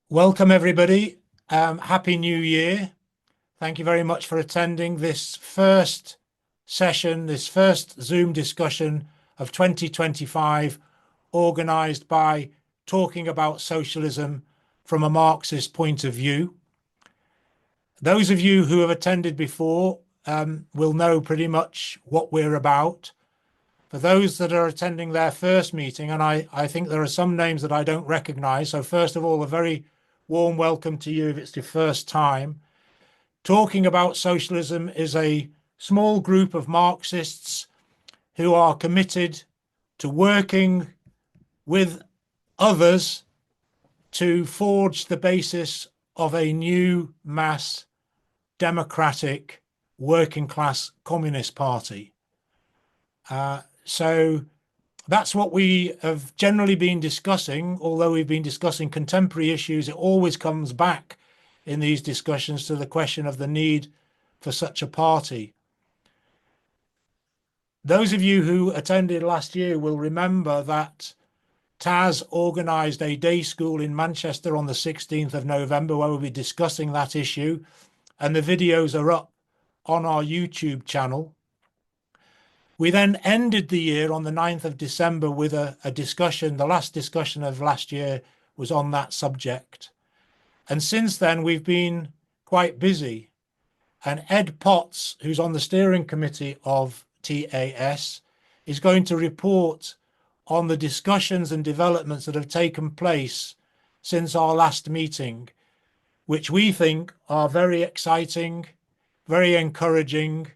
Welcome, everybody. Happy New Year. Thank you very much for attending this first session, this first Zoom discussion of 2025, organised by Talking About Socialism from a Marxist point of view. Those of you who have attended before will know pretty much what we're about. For those that are attending their first meeting, and I think there are some names that I don't recognise, so first of all, a very warm welcome to you if it's your first time. Talking About Socialism is a small group of Marxists who are committed to working with others to forge the basis of a new mass democratic working class communist party. So that's what we have generally been discussing. Although we've been discussing contemporary issues, it always comes back in these discussions to the question of the need for such a party. Those of you who attended last year will remember that Taz organised a day school in Manchester on the 16th of November where we'll be discussing that issue, and the videos are up on our YouTube channel. We then ended the year on the 9th of December with a discussion. The last discussion of last year was on that subject. And since then, we've been quite busy. And Ed Potts, who's on the steering committee of TAS, is going to report on the discussions and developments that have taken place since our last meeting, which we think are very exciting, very encouraging,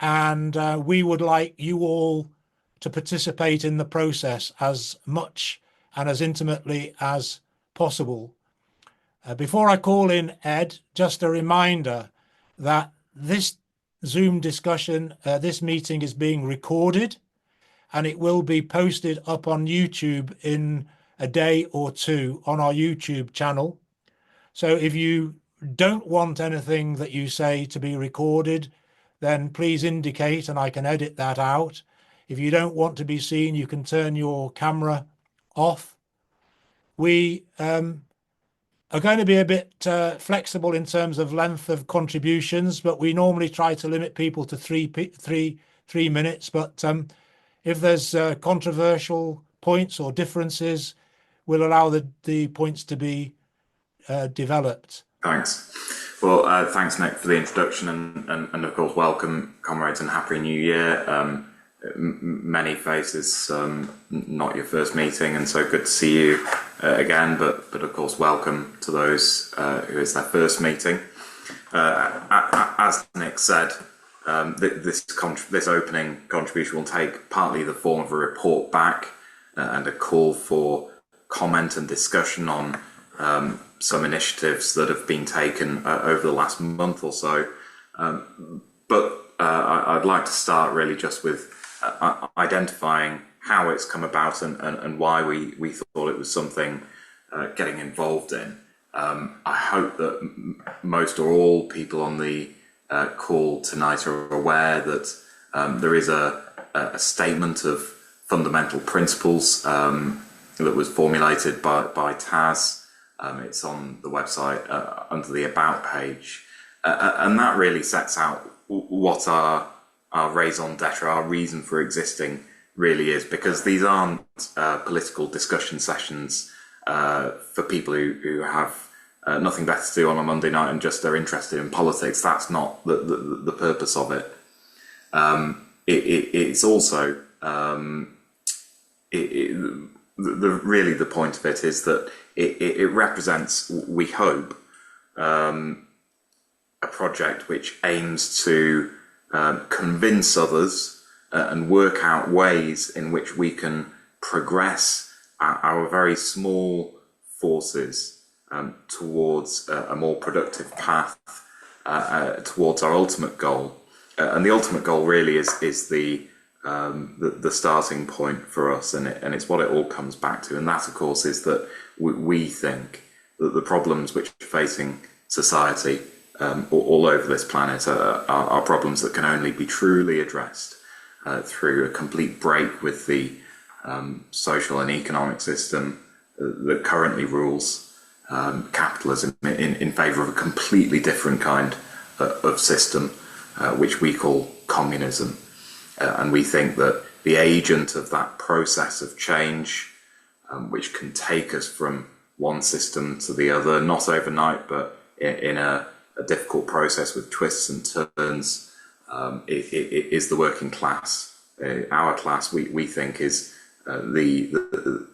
and we would like you all to participate in the process as much and as intimately as possible. Before I call in Ed, just a reminder that this Zoom discussion, this meeting is being recorded, and it will be posted up on YouTube in a day or two on our YouTube channel. So if you don't want anything that you say to be recorded, then please indicate and I can edit that out. If you don't want to be seen, you can turn your camera off. We are going to be a bit flexible in terms of length of contributions, but we normally try to limit people to three minutes. But if there's controversial points or differences, we'll allow the points to be developed. Thanks. Well, thanks, Nick, for the introduction, and of course, welcome, comrades, and Happy New Year. Many faces, not your first meeting, and so good to see you again, but of course, welcome to those who is their first meeting. As Nick said, this opening contribution will take partly the form of a report back and a call for comment and discussion on some initiatives that have been taken over the last month or so. But I'd like to start really just with identifying how it's come about and why we thought it was something getting involved in. I hope that most or all people on the call tonight are aware that there is a statement of fundamental principles that was formulated by Taz. It's on the website under the About page. And that really sets out what our raison d'etre, our reason for existing really is, because these aren't political discussion sessions for people who have nothing better to do on a Monday night and just are interested in politics. That's not the purpose of it. It's also really the point of it is that it represents, we hope, a project which aims to convince others and work out ways in which we can progress our very small forces towards a more productive path towards our ultimate goal. And the ultimate goal really is the starting point for us, and it's what it all comes back to. And that, of course, is that we think that the problems which are facing society all over this planet are problems that can only be truly addressed through a complete break with the social and economic system that currently rules, capitalism in favour of a completely different kind of system, which we call communism. And we think that the agent of that process of change, which can take us from one system to the other, not overnight, but in a difficult process with twists and turns, it is the working class. Our class, we think, is the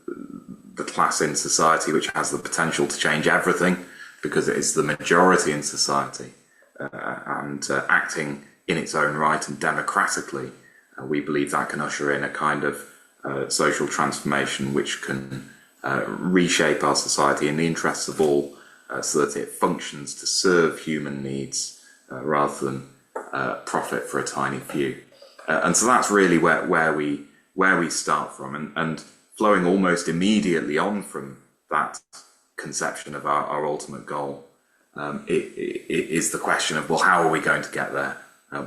class in society which has the potential to change everything, because it is the majority in society, and acting in its own right and democratically, we believe that can usher in a kind of social transformation which can reshape our society in the interests of all, so that it functions to serve human needs rather than profit for a tiny few. And so that's really where we start from, and flowing almost immediately on from that conception of our ultimate goal, it is the question of, well, how are we going to get there?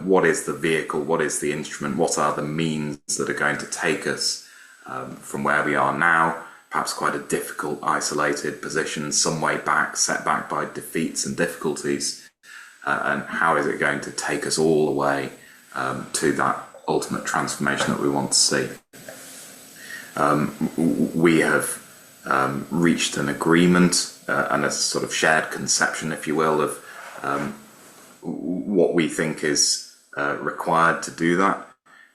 What is the vehicle? What is the instrument? What are the means that are going to take us from where we are now, perhaps quite a difficult, isolated position, some way back, set back by defeats and difficulties, and how is it going to take us all the way to that ultimate transformation that we want to see? We have reached an agreement and a sort of shared conception, if you will, of what we think is required to do that,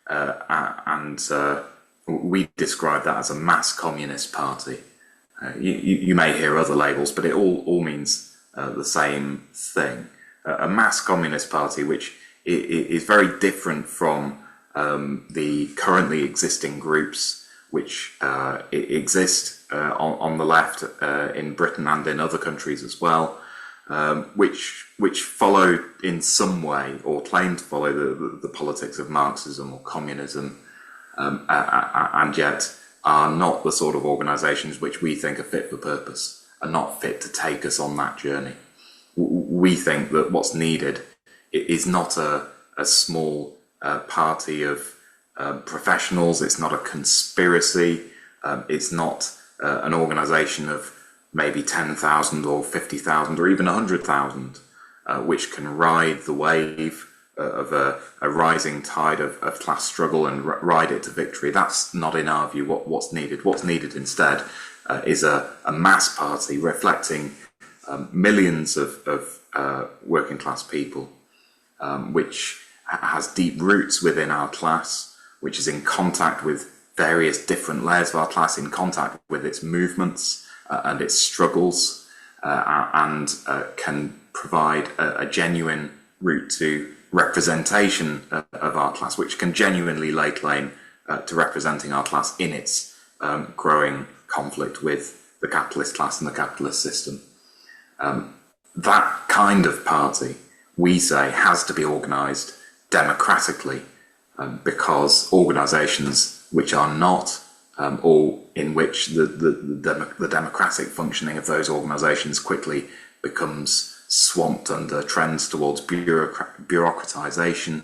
and we describe that as a mass communist party. You may hear other labels, but it all means the same thing. A mass communist party, which is very different from the currently existing groups which exist on the left in Britain and in other countries as well, which follow in some way, or claim to follow, the politics of Marxism or communism, and yet are not the sort of organisations which we think are fit for purpose, are not fit to take us on that journey. We think that what's needed is not a small party of professionals, it's not a conspiracy, it's not an organisation of maybe 10,000 or 50,000 or even 100,000, which can ride the wave of a rising tide of class struggle and ride it to victory. That's not, in our view, what's needed. What's needed instead is a mass party reflecting millions of working class people, which has deep roots within our class, which is in contact with various different layers of our class, in contact with its movements and its struggles, and can provide a genuine route to representation of our class, which can genuinely lay claim to representing our class in its growing conflict with the capitalist class and the capitalist system. That kind of party, we say, has to be organised democratically, because organisations which are not, or in which the democratic functioning of those organisations quickly becomes swamped under trends towards bureaucratisation,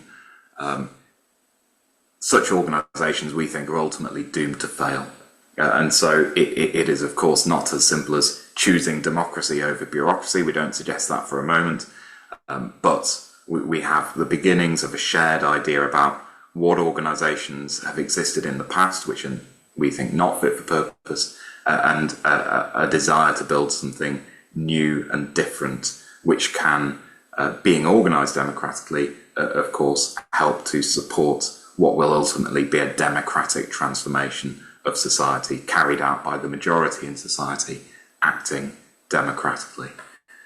such organisations, we think, are ultimately doomed to fail. And so it is, of course, not as simple as choosing democracy over bureaucracy. We don't suggest that for a moment, but we have the beginnings of a shared idea about what organisations have existed in the past, which are, we think, not fit for purpose, and a desire to build something new and different, which can, being organised democratically, of course, help to support what will ultimately be a democratic transformation of society, carried out by the majority in society, acting democratically.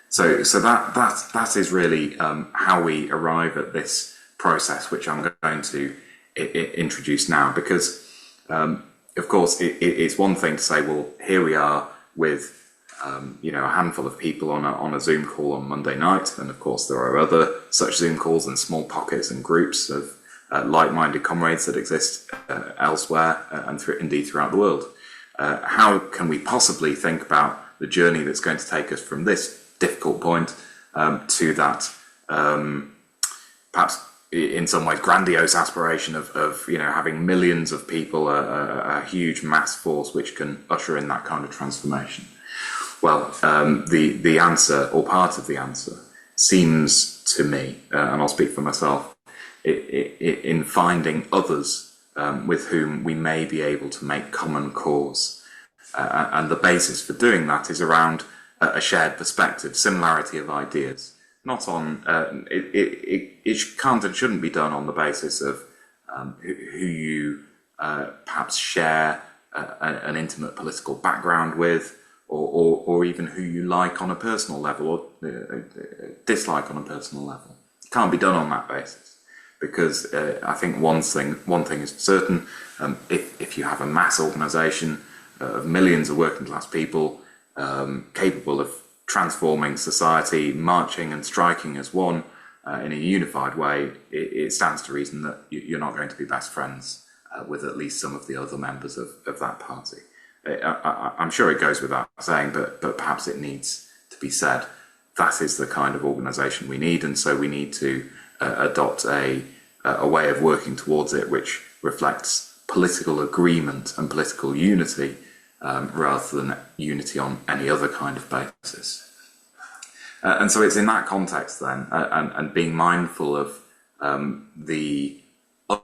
So that is really how we arrive at this process, which I'm going to introduce now, because of course it's one thing to say, well, here we are with a handful of people on a Zoom call on Monday night, and of course there are other such Zoom calls and small pockets and groups of like-minded comrades that exist elsewhere and indeed throughout the world. How can we possibly think about the journey that's going to take us from this difficult point to that perhaps in some ways grandiose aspiration of having millions of people, a huge mass force which can usher in that kind of transformation? Well, the answer, or part of the answer, seems to me, and I'll speak for myself, in finding others with whom we may be able to make common cause. And the basis for doing that is around a shared perspective, similarity of ideas. Not on, it can't and shouldn't be done on the basis of who you perhaps share an intimate political background with, or even who you like on a personal level, or dislike on a personal level. It can't be done on that basis, because I think one thing is certain: if you have a mass organisation of millions of working class people capable of transforming society, marching and striking as one in a unified way, it stands to reason that you're not going to be best friends with at least some of the other members of that party. I'm sure it goes without saying, but perhaps it needs to be said. That is the kind of organisation we need, and so we need to adopt a way of working towards it which reflects political agreement and political unity rather than unity on any other kind of basis. And so it's in that context then, and being mindful of the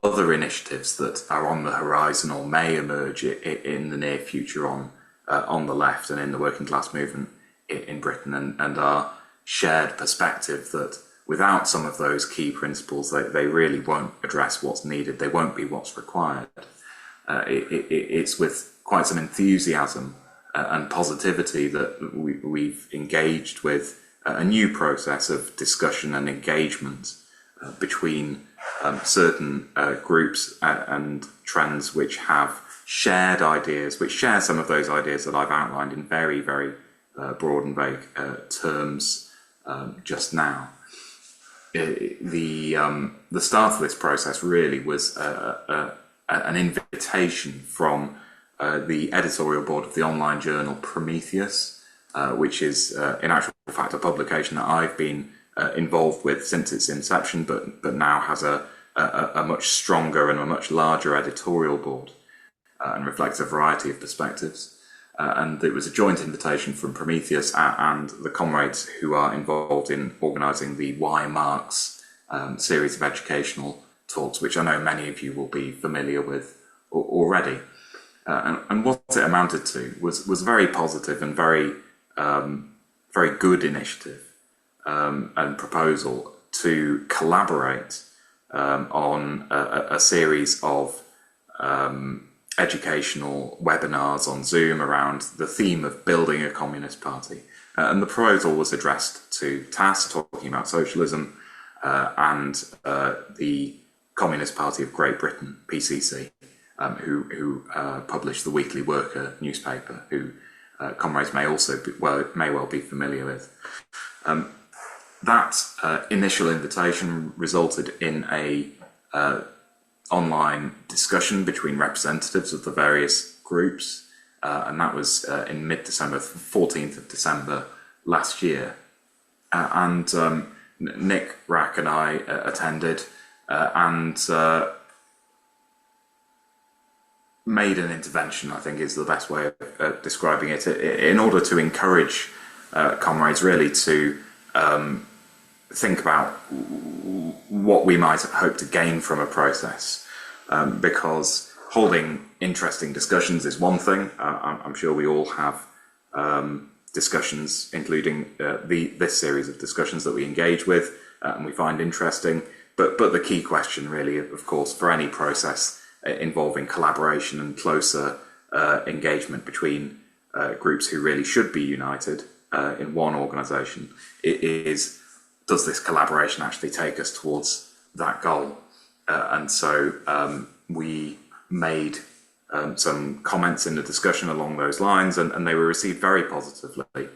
other initiatives that are on the horizon or may emerge in the near future on the left and in the working class movement in Britain, and our shared perspective that without some of those key principles, they really won't address what's needed, they won't be what's required. It's with quite some enthusiasm and positivity that we've engaged with a new process of discussion and engagement between certain groups and trends which have shared ideas, which share some of those ideas that I've outlined in very, very broad and vague terms just now. The start of this process really was an invitation from the editorial board of the online journal Prometheus, which is in actual fact a publication that I've been involved with since its inception, but now has a much stronger and a much larger editorial board and reflects a variety of perspectives. And it was a joint invitation from Prometheus and the comrades who are involved in organising the Why Marx series of educational talks, which I know many of you will be familiar with already. And what it amounted to was very positive and very good initiative and proposal to collaborate on a series of educational webinars on Zoom around the theme of building a communist party. And the proposal was addressed to TAS, Talking About Socialism, and the Communist Party of Great Britain, PCC, who published the Weekly Worker newspaper, who comrades may well be familiar with. That initial invitation resulted in a online discussion between representatives of the various groups, and that was in mid-December, 14th of December last year. And Nick Rack and I attended and made an intervention, I think is the best way of describing it, in order to encourage comrades really to think about what we might hope to gain from a process, because holding interesting discussions is one thing. I'm sure we all have discussions, including this series of discussions that we engage with and we find interesting. But the key question really, of course, for any process involving collaboration and closer engagement between groups who really should be united in one organisation, is, does this collaboration actually take us towards that goal? And so we made some comments in the discussion along those lines, and they were received very positively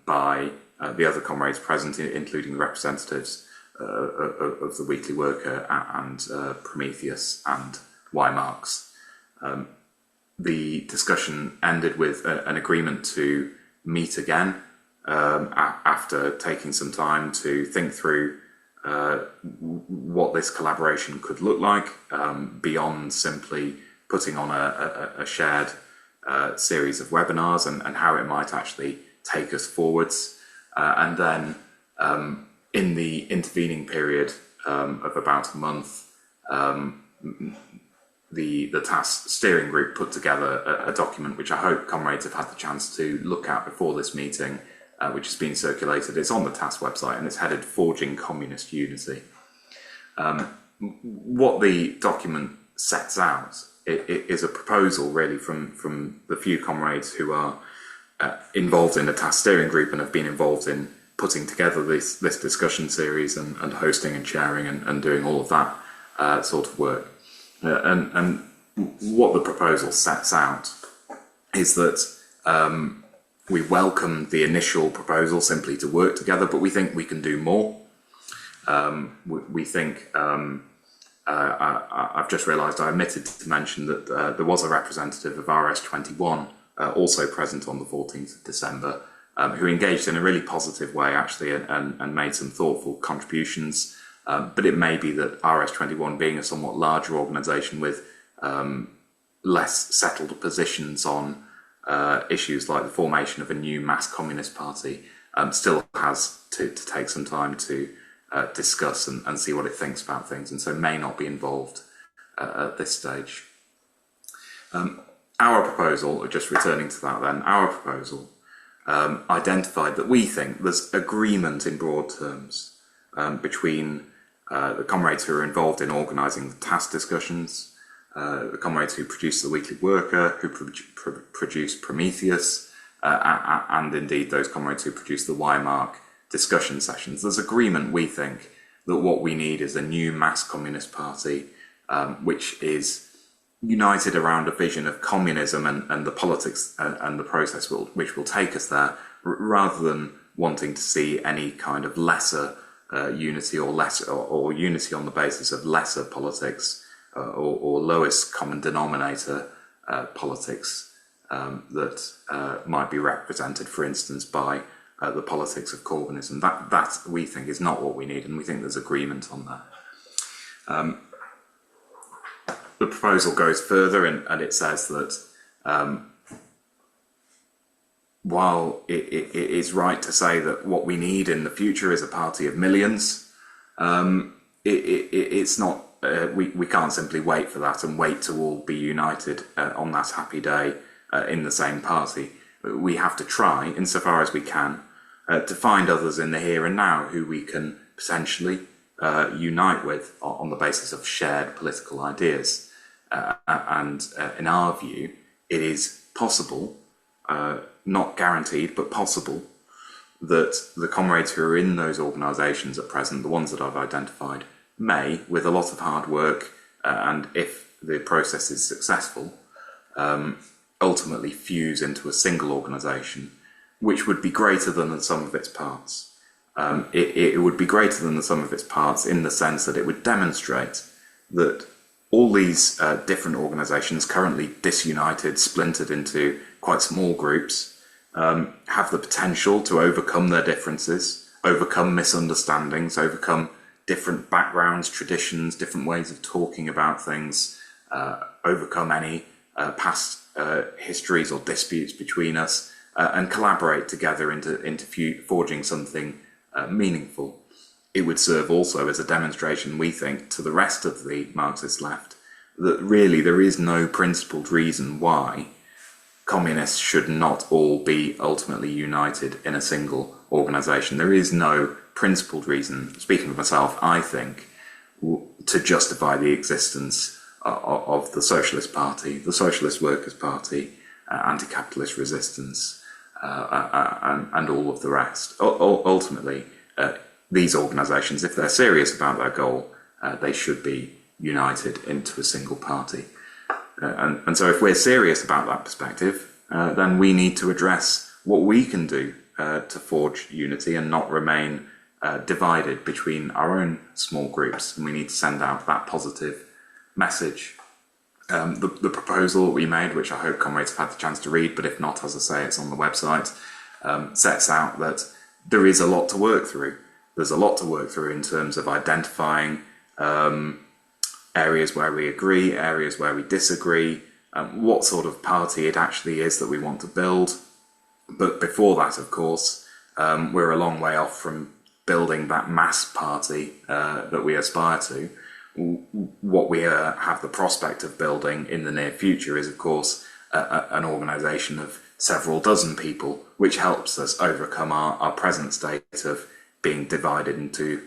by the other comrades present, including the representatives of the Weekly Worker and Prometheus and Why Marx. The discussion ended with an agreement to meet again after taking some time to think through what this collaboration could look like beyond simply putting on a shared series of webinars, and how it might actually take us forwards. And then in the intervening period of about a month, the task steering group put together a document which I hope comrades have had the chance to look at before this meeting, which has been circulated. It's on the TASS website and it's headed Forging Communist Unity. What the document sets out is a proposal really from the few comrades who are involved in the TASS steering group and have been involved in putting together this discussion series and hosting and sharing and doing all of that sort of work. And what the proposal sets out is that we welcome the initial proposal simply to work together, but we think we can do more. We think, I've just realised I omitted to mention that there was a representative of RS21 also present on the 14th of December, who engaged in a really positive way actually and made some thoughtful contributions. But it may be that RS21, being a somewhat larger organisation with less settled positions on issues like the formation of a new mass communist party, still has to take some time to discuss and see what it thinks about things, and so may not be involved at this stage. Our proposal, just returning to that then, our proposal identified that we think there's agreement in broad terms between the comrades who are involved in organising the task discussions, the comrades who produce the Weekly Worker, who produce Prometheus, and indeed those comrades who produce the Weimar discussion sessions. There's agreement, we think, that what we need is a new mass communist party which is united around a vision of communism and the politics and the process which will take us there, rather than wanting to see any kind of lesser unity or unity on the basis of lesser politics or lowest common denominator politics that might be represented, for instance, by the politics of Corbynism. That we think is not what we need, and we think there's agreement on that. The proposal goes further and it says that while it is right to say that what we need in the future is a party of millions, it's not. We can't simply wait for that and wait to all be united on that happy day in the same party. We have to try, insofar as we can, to find others in the here and now who we can potentially unite with on the basis of shared political ideas. And in our view, it is possible, not guaranteed, but possible, that the comrades who are in those organisations at present, the ones that I've identified, may, with a lot of hard work, and if the process is successful, ultimately fuse into a single organisation, which would be greater than the sum of its parts. It would be greater than the sum of its parts in the sense that it would demonstrate that all these different organisations, currently disunited, splintered into quite small groups, have the potential to overcome their differences, overcome misunderstandings, overcome different backgrounds, traditions, different ways of talking about things, overcome any past histories or disputes between us, and collaborate together into forging something meaningful. It would serve also as a demonstration, we think, to the rest of the Marxist left, that really there is no principled reason why communists should not all be ultimately united in a single organisation. There is no principled reason, speaking for myself, I think, to justify the existence of the Socialist Party, the Socialist Workers' Party, anti-capitalist resistance, and all of the rest. Ultimately, these organisations, if they're serious about their goal, they should be united into a single party. And so if we're serious about that perspective, then we need to address what we can do to forge unity and not remain divided between our own small groups. And we need to send out that positive message. The proposal that we made, which I hope comrades have had the chance to read, but if not, as I say, it's on the website, sets out that there is a lot to work through. There's a lot to work through in terms of identifying areas where we agree, areas where we disagree, what sort of party it actually is that we want to build, But before that, of course, we're a long way off from building that mass party that we aspire to. What we have the prospect of building in the near future is, of course, an organisation of several dozen people, which helps us overcome our present state of being divided into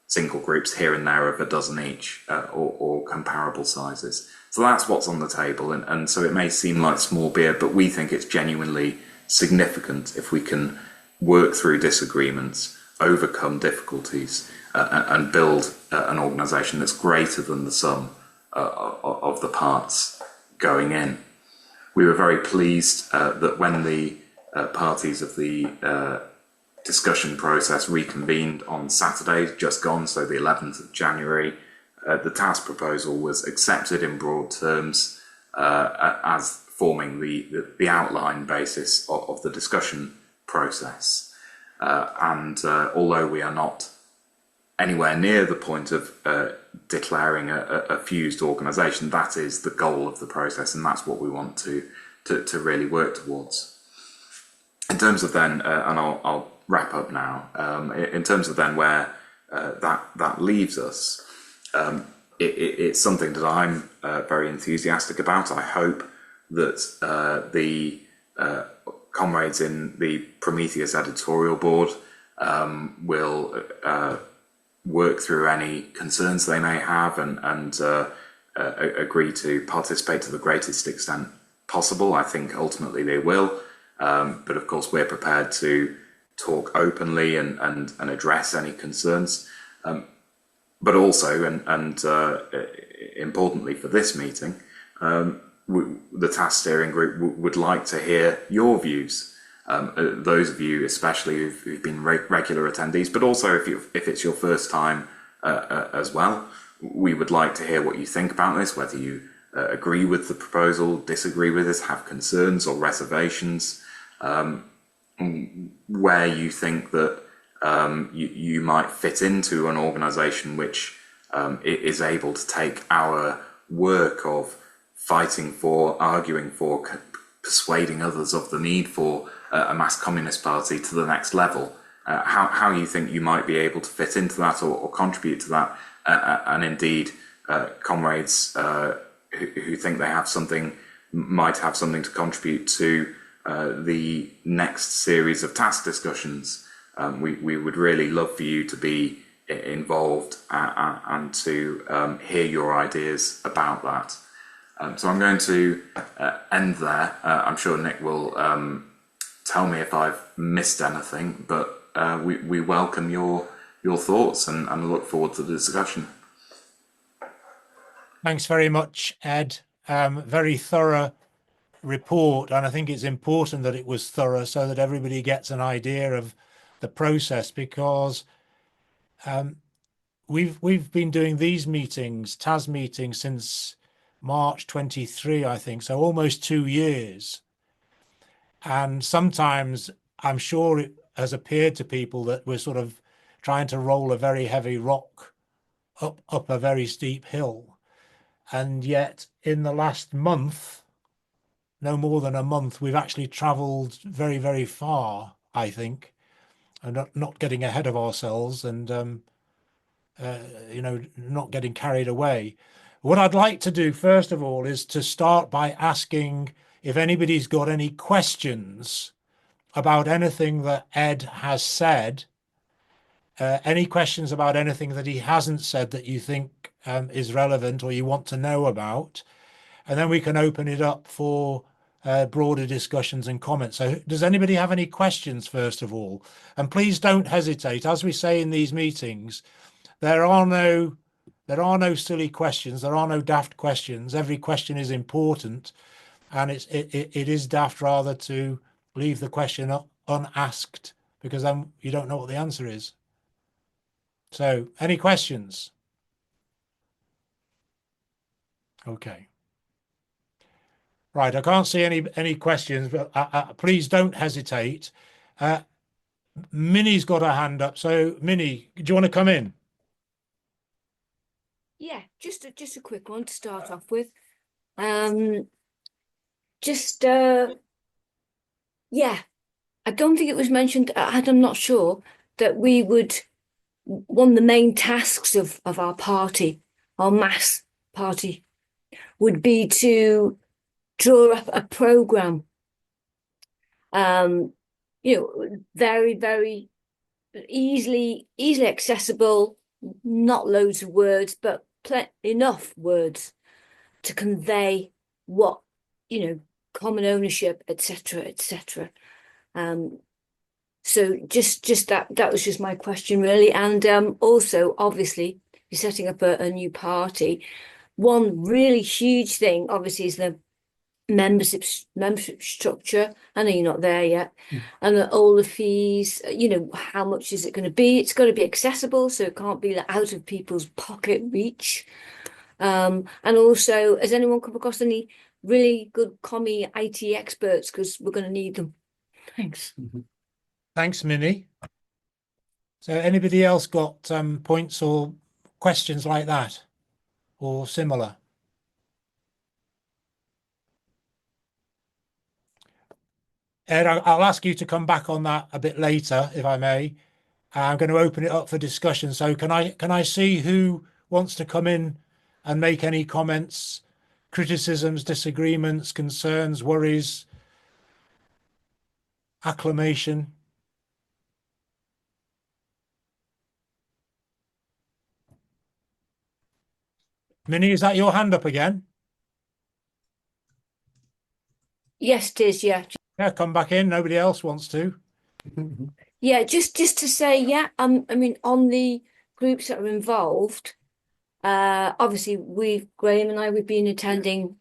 single groups here and there of a dozen each, or comparable sizes. So that's what's on the table, and so it may seem like small beer, but we think it's genuinely significant if we can work through disagreements, overcome difficulties, and build an organisation that's greater than the sum of the parts going in. We were very pleased that when the parties of the discussion process reconvened on Saturday, just gone, so the 11th of January, the task proposal was accepted in broad terms as forming the outline basis of the discussion process. And although we are not anywhere near the point of declaring a fused organisation, that is the goal of the process, and that's what we want to really work towards. In terms of then, and I'll wrap up now, in terms of then where that leaves us, it's something that I'm very enthusiastic about. I hope that the comrades in the Prometheus editorial board will work through any concerns they may have and agree to participate to the greatest extent possible. I think ultimately they will, but of course we're prepared to talk openly and address any concerns. But also, and importantly for this meeting, the task steering group would like to hear your views. Those of you, especially who've been regular attendees, but also if it's your first time as well, we would like to hear what you think about this, whether you agree with the proposal, disagree with it, have concerns or reservations, where you think that you might fit into an organisation which is able to take our work of fighting for, arguing for, persuading others of the need for a mass communist party to the next level. How you think you might be able to fit into that or contribute to that, and indeed comrades who think they have might have something to contribute to the next series of task discussions. We would really love for you to be involved and to hear your ideas about that. So I'm going to end there. I'm sure Nick will tell me if I've missed anything, but we welcome your thoughts and look forward to the discussion. Thanks very much, Ed. Very thorough report, and I think it's important that it was thorough so that everybody gets an idea of the process, because we've been doing these meetings, TAS meetings, since March 23, I think, so almost 2 years. And sometimes I'm sure it has appeared to people that we're sort of trying to roll a very heavy rock up a very steep hill. And yet in the last month, no more than a month, we've actually travelled very, very far, I think, and not getting ahead of ourselves and, not getting carried away. What I'd like to do, first of all, is to start by asking if anybody's got any questions about anything that Ed has said, any questions about anything that he hasn't said that you think is relevant or you want to know about, and then we can open it up for broader discussions and comments. So does anybody have any questions, first of all? And please don't hesitate. As we say in these meetings, there are no silly questions. There are no daft questions. Every question is important, and it is daft rather to leave the question unasked, because then you don't know what the answer is. So, any questions? Okay. Right, I can't see any questions, but please don't hesitate. Minnie's got her hand up. So, Minnie, do you want to come in? Yeah, just a quick one to start off with. Yeah, I don't think it was mentioned, I'm not sure, that one of the main tasks of our party, our mass party, would be to draw up a program, very, very easily accessible, not loads of words, but enough words to convey what, common ownership, etc., etc. So just that was just my question, really. And also, obviously, you're setting up a new party. One really huge thing, obviously, is the membership structure. I know you're not there yet. And all the fees, how much is it going to be? It's got to be accessible, so it can't be out of people's pocket reach. And also, has anyone come across any really good commie IT experts? Because we're going to need them. Thanks. Thanks, Minnie. So anybody else got points or questions like that or similar? Ed, I'll ask you to come back on that a bit later, if I may. I'm going to open it up for discussion. So can I see who wants to come in and make any comments, criticisms, disagreements, concerns, worries, acclamation? Minnie, is that your hand up again? Yes, it is. Yeah. Yeah, come back in. Nobody else wants to. Yeah, just to say, yeah, I mean, on the groups that are involved, obviously Graham and I, we've been attending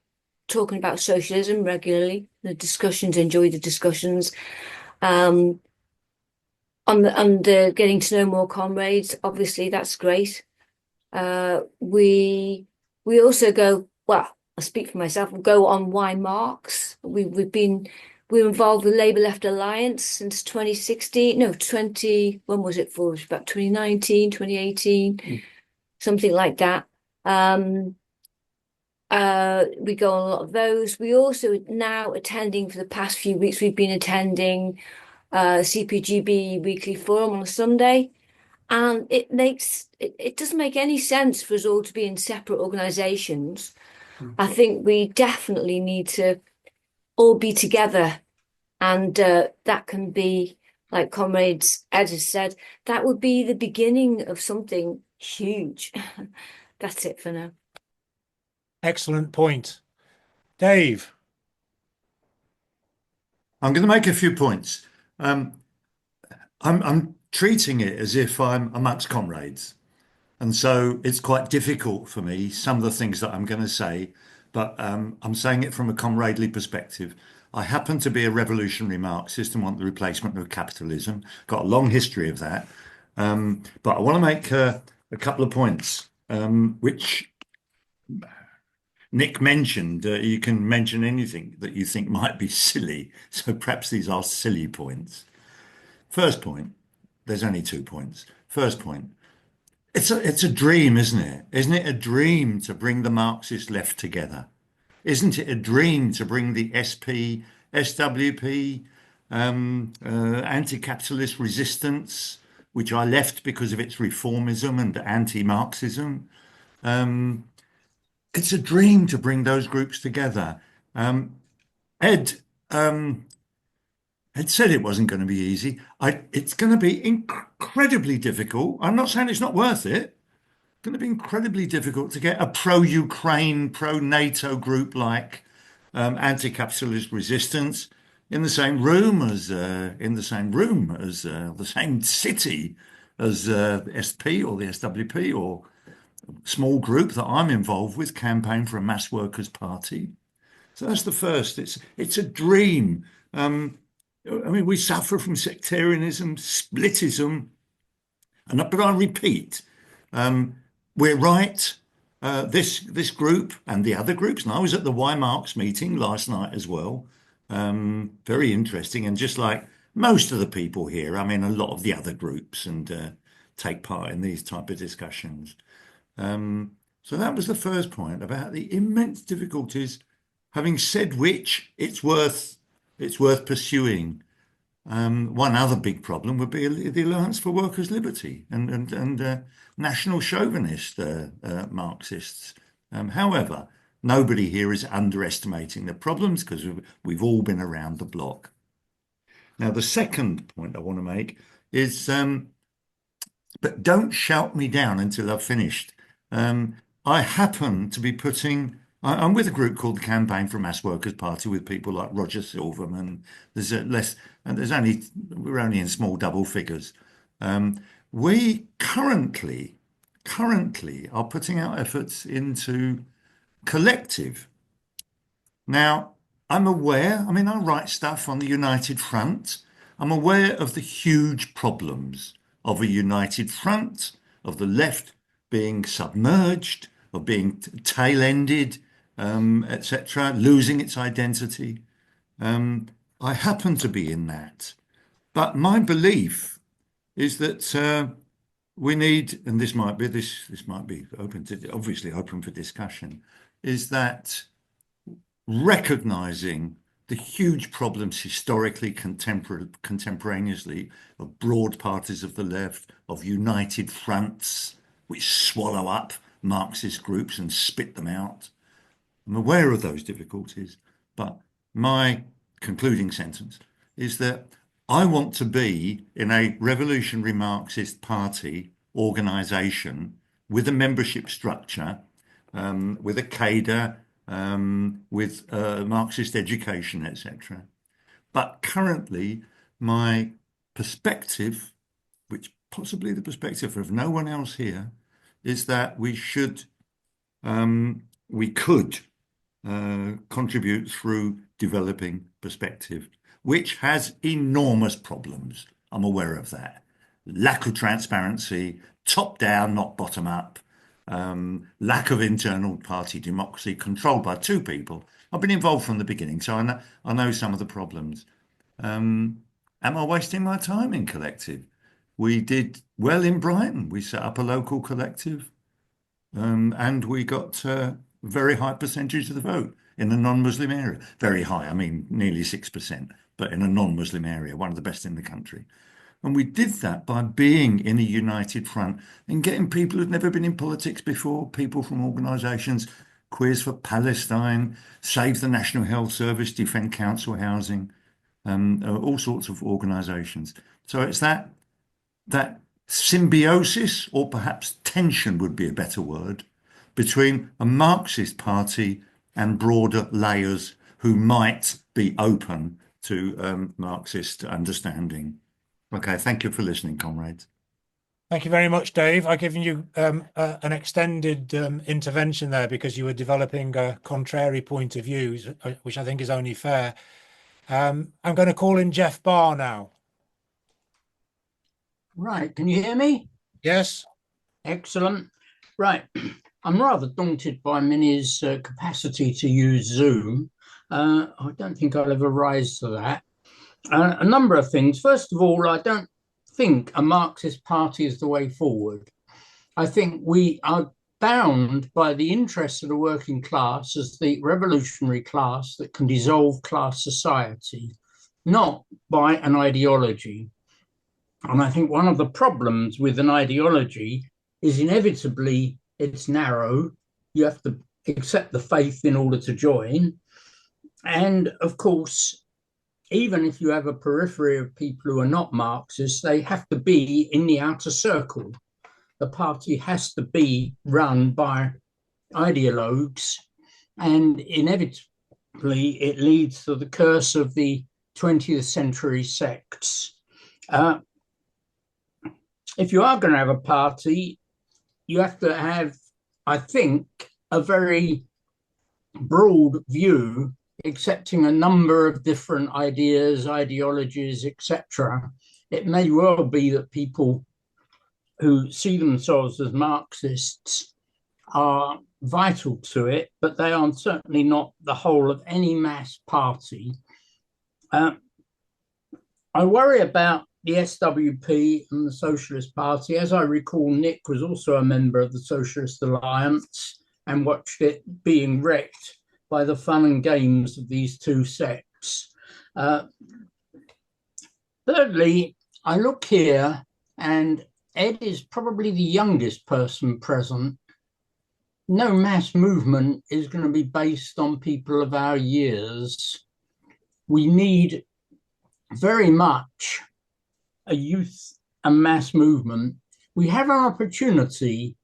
Talking About Socialism regularly, the discussions, enjoy the discussions. On the getting to know more comrades, obviously that's great. We also go, well, I speak for myself, we go on Why Marx. We're involved with Labour Left Alliance since 2016. No, when was it for? It was about 2019, 2018, something like that. We go on a lot of those. We also now attending for the past few weeks, we've been attending CPGB weekly forum on a Sunday. And it doesn't make any sense for us all to be in separate organizations. I think we definitely need to all be together. And that can be, like Comrades Ed has said, that would be the beginning of something huge. That's it for now. Excellent point. Dave. I'm going to make a few points. I'm treating it as if I'm amongst comrades. And so it's quite difficult for me, some of the things that I'm going to say, but I'm saying it from a comradely perspective. I happen to be a revolutionary Marxist and want the replacement of capitalism. Got a long history of that. But I want to make a couple of points, which Nick mentioned. You can mention anything that you think might be silly. So perhaps these are silly points. First point, there's only 2 points. First point, it's a dream, isn't it? Isn't it a dream to bring the Marxist left together? Isn't it a dream to bring the SP, SWP, anti-capitalist resistance, which I left because of its reformism and anti-Marxism? It's a dream to bring those groups together. Ed had said it wasn't going to be easy. It's going to be incredibly difficult. I'm not saying it's not worth it. It's going to be incredibly difficult to get a pro-Ukraine, pro-NATO group like anti-capitalist resistance in the same room as the same city as SP or the SWP or small group that I'm involved with, Campaign for a Mass Workers' Party. So that's the first. It's a dream. I mean, we suffer from sectarianism, splitism, but I repeat, we're right. This group and the other groups, and I was at the Y Marx meeting last night as well. Very interesting, and just like most of the people here, I'm in a lot of the other groups and take part in these type of discussions. So that was the first point about the immense difficulties. Having said which, it's worth pursuing. One other big problem would be the Alliance for Workers' Liberty and national chauvinist Marxists. However, nobody here is underestimating the problems because we've all been around the block. Now, the second point I want to make is, but don't shout me down until I've finished. I happen to be I'm with a group called the Campaign for a Mass Workers' Party with people like Roger Silverman. We're only in small double figures. We currently are putting our efforts into collective. Now, I write stuff on the United Front. I'm aware of the huge problems of a united front, of the left being submerged, of being tail-ended, etc., losing its identity. I happen to be in that. But my belief is that we need, and this might be obviously open for discussion, is that recognizing the huge problems historically, contemporaneously, of broad parties of the left, of united fronts, which swallow up Marxist groups and spit them out. I'm aware of those difficulties, but my concluding sentence is that I want to be in a revolutionary Marxist party organisation with a membership structure, with a cadre, with Marxist education, etc. But currently, my perspective, which possibly the perspective of no one else here, is that we could contribute through developing perspective, which has enormous problems. I'm aware of that. Lack of transparency, top down, not bottom up, lack of internal party democracy controlled by two people. I've been involved from the beginning, so I know some of the problems. Am I wasting my time in collective? We did well in Brighton. We set up a local collective, and we got a very high percentage of the vote in a non-Muslim area. Very high, I mean nearly 6%, but in a non-Muslim area, one of the best in the country. And we did that by being in a united front and getting people who'd never been in politics before, people from organisations, Queers for Palestine, Save the National Health Service, Defend Council Housing, all sorts of organisations. So it's that symbiosis, or perhaps tension would be a better word, between a Marxist party and broader layers who might be open to Marxist understanding. Okay, thank you for listening, comrades. Thank you very much, Dave. I've given you an extended intervention there because you were developing a contrary point of view, which I think is only fair. I'm going to call in Jeff Barr now. Right, can you hear me? Yes. Excellent. Right, I'm rather daunted by Minnie's capacity to use Zoom. I don't think I'll ever rise to that. A number of things. First of all, I don't think a Marxist party is the way forward. I think we are bound by the interests of the working class as the revolutionary class that can dissolve class society, not by an ideology. And I think one of the problems with an ideology is inevitably it's narrow. You have to accept the faith in order to join. And of course, even if you have a periphery of people who are not Marxists, they have to be in the outer circle. The party has to be run by ideologues, and inevitably it leads to the curse of the 20th century sects. If you are going to have a party, you have to have, I think, a very broad view, accepting a number of different ideas, ideologies, etc. It may well be that people who see themselves as Marxists are vital to it, but they are certainly not the whole of any mass party. I worry about the SWP and the Socialist Party. As I recall, Nick was also a member of the Socialist Alliance and watched it being wrecked by the fun and games of these two sects. Thirdly, I look here, and Ed is probably the youngest person present. No mass movement is going to be based on people of our years. We need very much a youth and mass movement. We have an opportunity.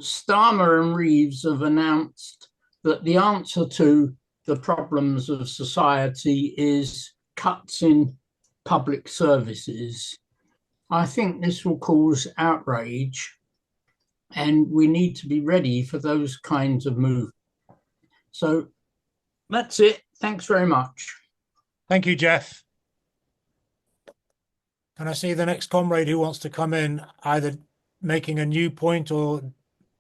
Starmer and Reeves have announced that the answer to the problems of society is cuts in public services. I think this will cause outrage, and we need to be ready for those kinds of moves. So that's it. Thanks very much. Thank you, Jeff. Can I see the next comrade who wants to come in, either making a new point or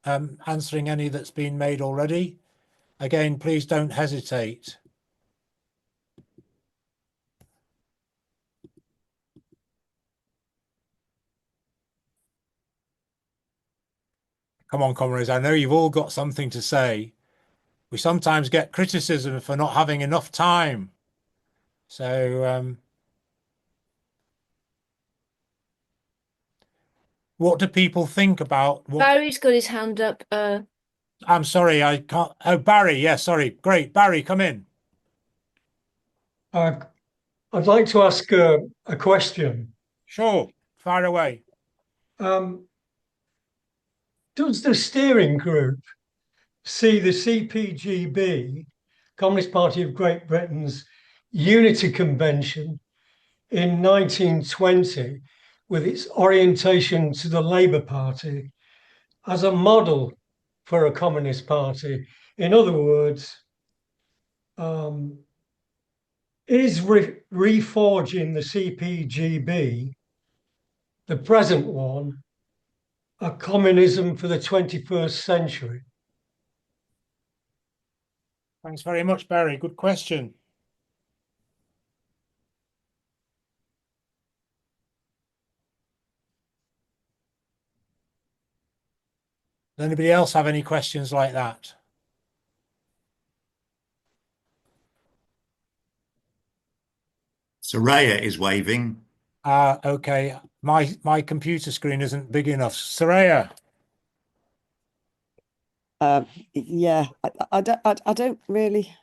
answering any that's been made already? Again, please don't hesitate. Come on, comrades. I know you've all got something to say. We sometimes get criticism for not having enough time. So what do people think about what? Barry's got his hand up. I'm sorry, I can't. Oh, Barry. Yeah, sorry. Great. Barry, come in. I'd like to ask a question. Sure. Fire away. Does the steering group see the CPGB, Communist Party of Great Britain's Unity Convention in 1920, with its orientation to the Labour Party, as a model for a communist party? In other words, is reforging the CPGB, the present one, a communism for the 21st century? Thanks very much, Barry. Good question. Does anybody else have any questions like that? Soraya is waving. Okay. My computer screen isn't big enough. Soraya. Yeah, I don't really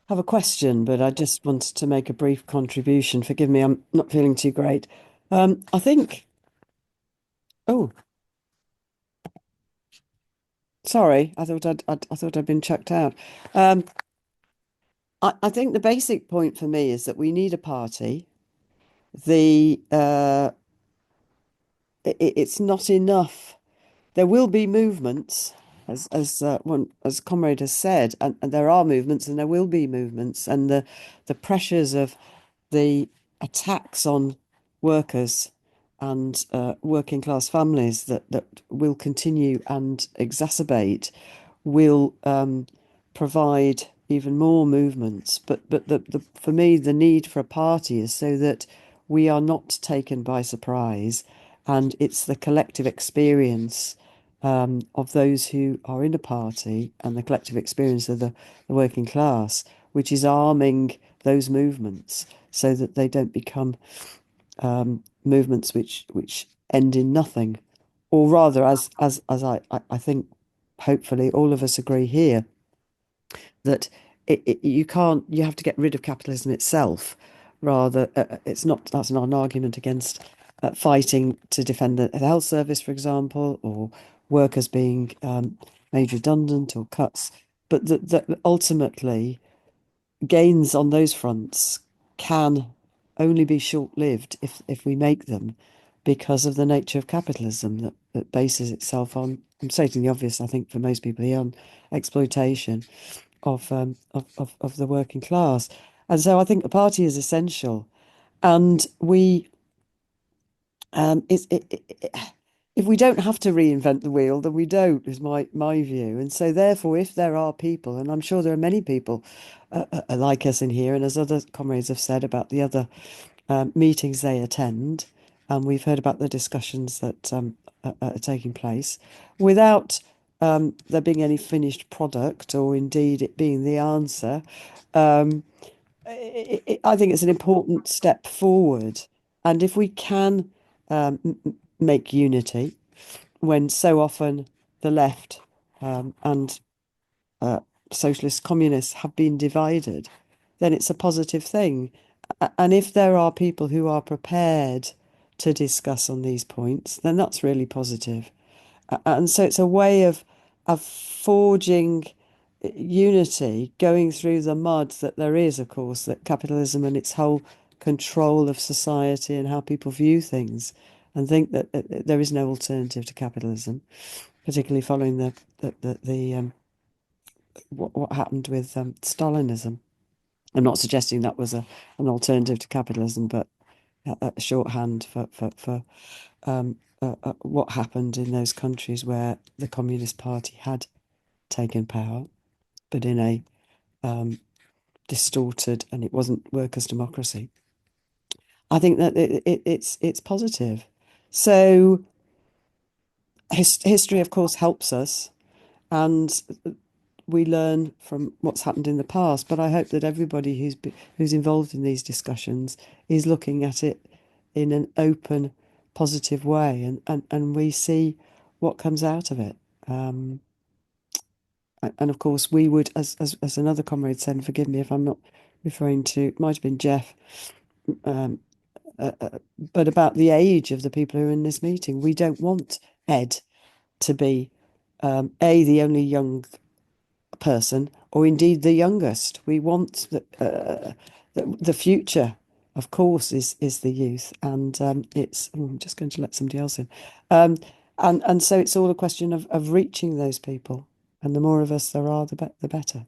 have a question, but I just wanted to make a brief contribution. Forgive me, I'm not feeling too great. I think. Oh, sorry. I thought I'd been chucked out. I think the basic point for me is that we need a party. It's not enough. There will be movements, as Comrade has said, and there are movements, and there will be movements, and the pressures of the attacks on workers and working class families that will continue and exacerbate will provide even more movements. But for me, the need for a party is so that we are not taken by surprise, and it's the collective experience of those who are in a party and the collective experience of the working class, which is arming those movements so that they don't become movements which end in nothing, or rather, as I think, hopefully all of us agree here, that you have to get rid of capitalism itself. Rather, that's not an argument against fighting to defend the health service, for example, or workers being made redundant or cuts, but that ultimately gains on those fronts can only be short-lived if we make them, because of the nature of capitalism that bases itself on, I'm stating the obvious, I think, for most people here, on exploitation of the working class. And so I think a party is essential, and we if we don't have to reinvent the wheel, then we don't, is my view. And so therefore, if there are people, and I'm sure there are many people like us in here, and as other comrades have said about the other meetings they attend, and we've heard about the discussions that are taking place, without there being any finished product, or indeed it being the answer, I think it's an important step forward. And if we can make unity, when so often the left and socialists, communists have been divided, then it's a positive thing. And if there are people who are prepared to discuss on these points, then that's really positive. And so it's a way of forging unity, going through the mud that there is, of course, that capitalism and its whole control of society and how people view things, and think that there is no alternative to capitalism, particularly following what happened with Stalinism. I'm not suggesting that was an alternative to capitalism, but a shorthand for what happened in those countries where the Communist Party had taken power, but in a distorted, and it wasn't workers' democracy. I think that it's positive. So history, of course, helps us, and we learn from what's happened in the past. But I hope that everybody who's involved in these discussions is looking at it in an open, positive way, and we see what comes out of it. And of course, we would, as another comrade said, and forgive me if I'm not referring to, it might have been Jeff, but about the age of the people who are in this meeting. We don't want Ed to be the only young person, or indeed the youngest. We want the future, of course, is the youth, and it's. I'm just going to let somebody else in, and so it's all a question of reaching those people, and the more of us there are, the better.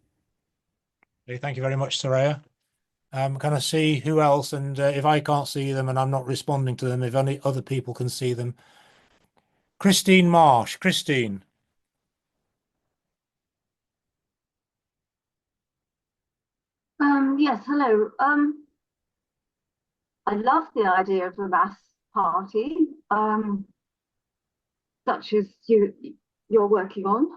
Okay, thank you very much, Soraya. Can I see who else? And if I can't see them and I'm not responding to them, if any other people can see them. Christine Marsh. Christine. Yes, hello. I love the idea of a mass party, such as you're working on.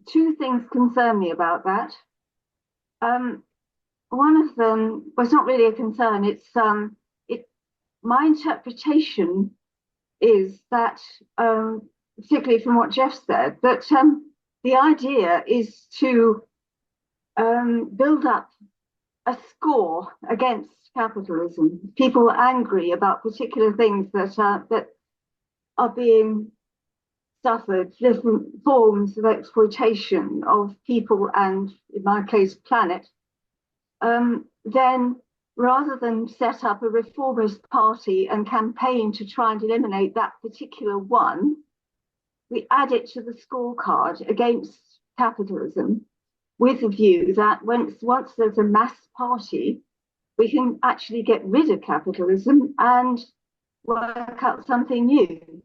Two things concern me about that. One of them, well, it's not really a concern. It's my interpretation is that, particularly from what Jeff said, that the idea is to build up a score against capitalism. People angry about particular things that are being suffered, different forms of exploitation of people and, in my case, planet. Then, rather than set up a reformist party and campaign to try and eliminate that particular one, we add it to the scorecard against capitalism, with the view that once there's a mass party, we can actually get rid of capitalism and work out something new.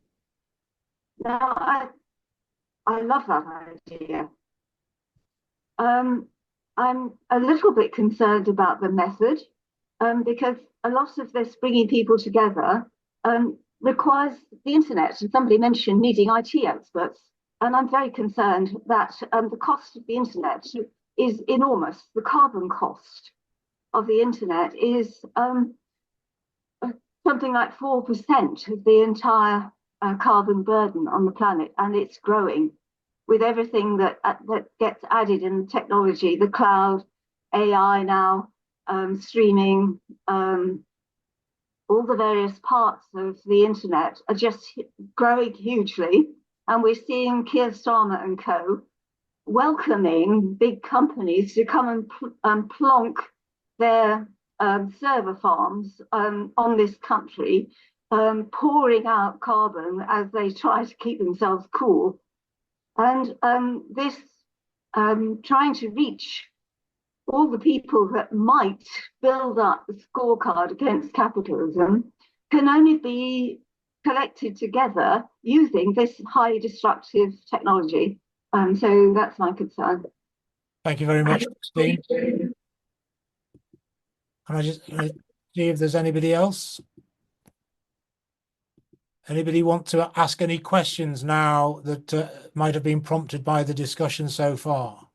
Now, I love that idea. I'm a little bit concerned about the method, because a lot of this bringing people together requires the internet. And somebody mentioned needing IT experts. And I'm very concerned that the cost of the internet is enormous. The carbon cost of the internet is something like 4% of the entire carbon burden on the planet, and it's growing with everything that gets added in the technology, the cloud, AI now, streaming, all the various parts of the internet are just growing hugely. And we're seeing Keir Starmer and co. welcoming big companies to come and plonk their server farms on this country, pouring out carbon as they try to keep themselves cool. And this trying to reach all the people that might build up the scorecard against capitalism can only be collected together using this highly destructive technology. So that's my concern. Thank you very much, Christine. Can I just see if there's anybody else? Anybody want to ask any questions now that might have been prompted by the discussion so far?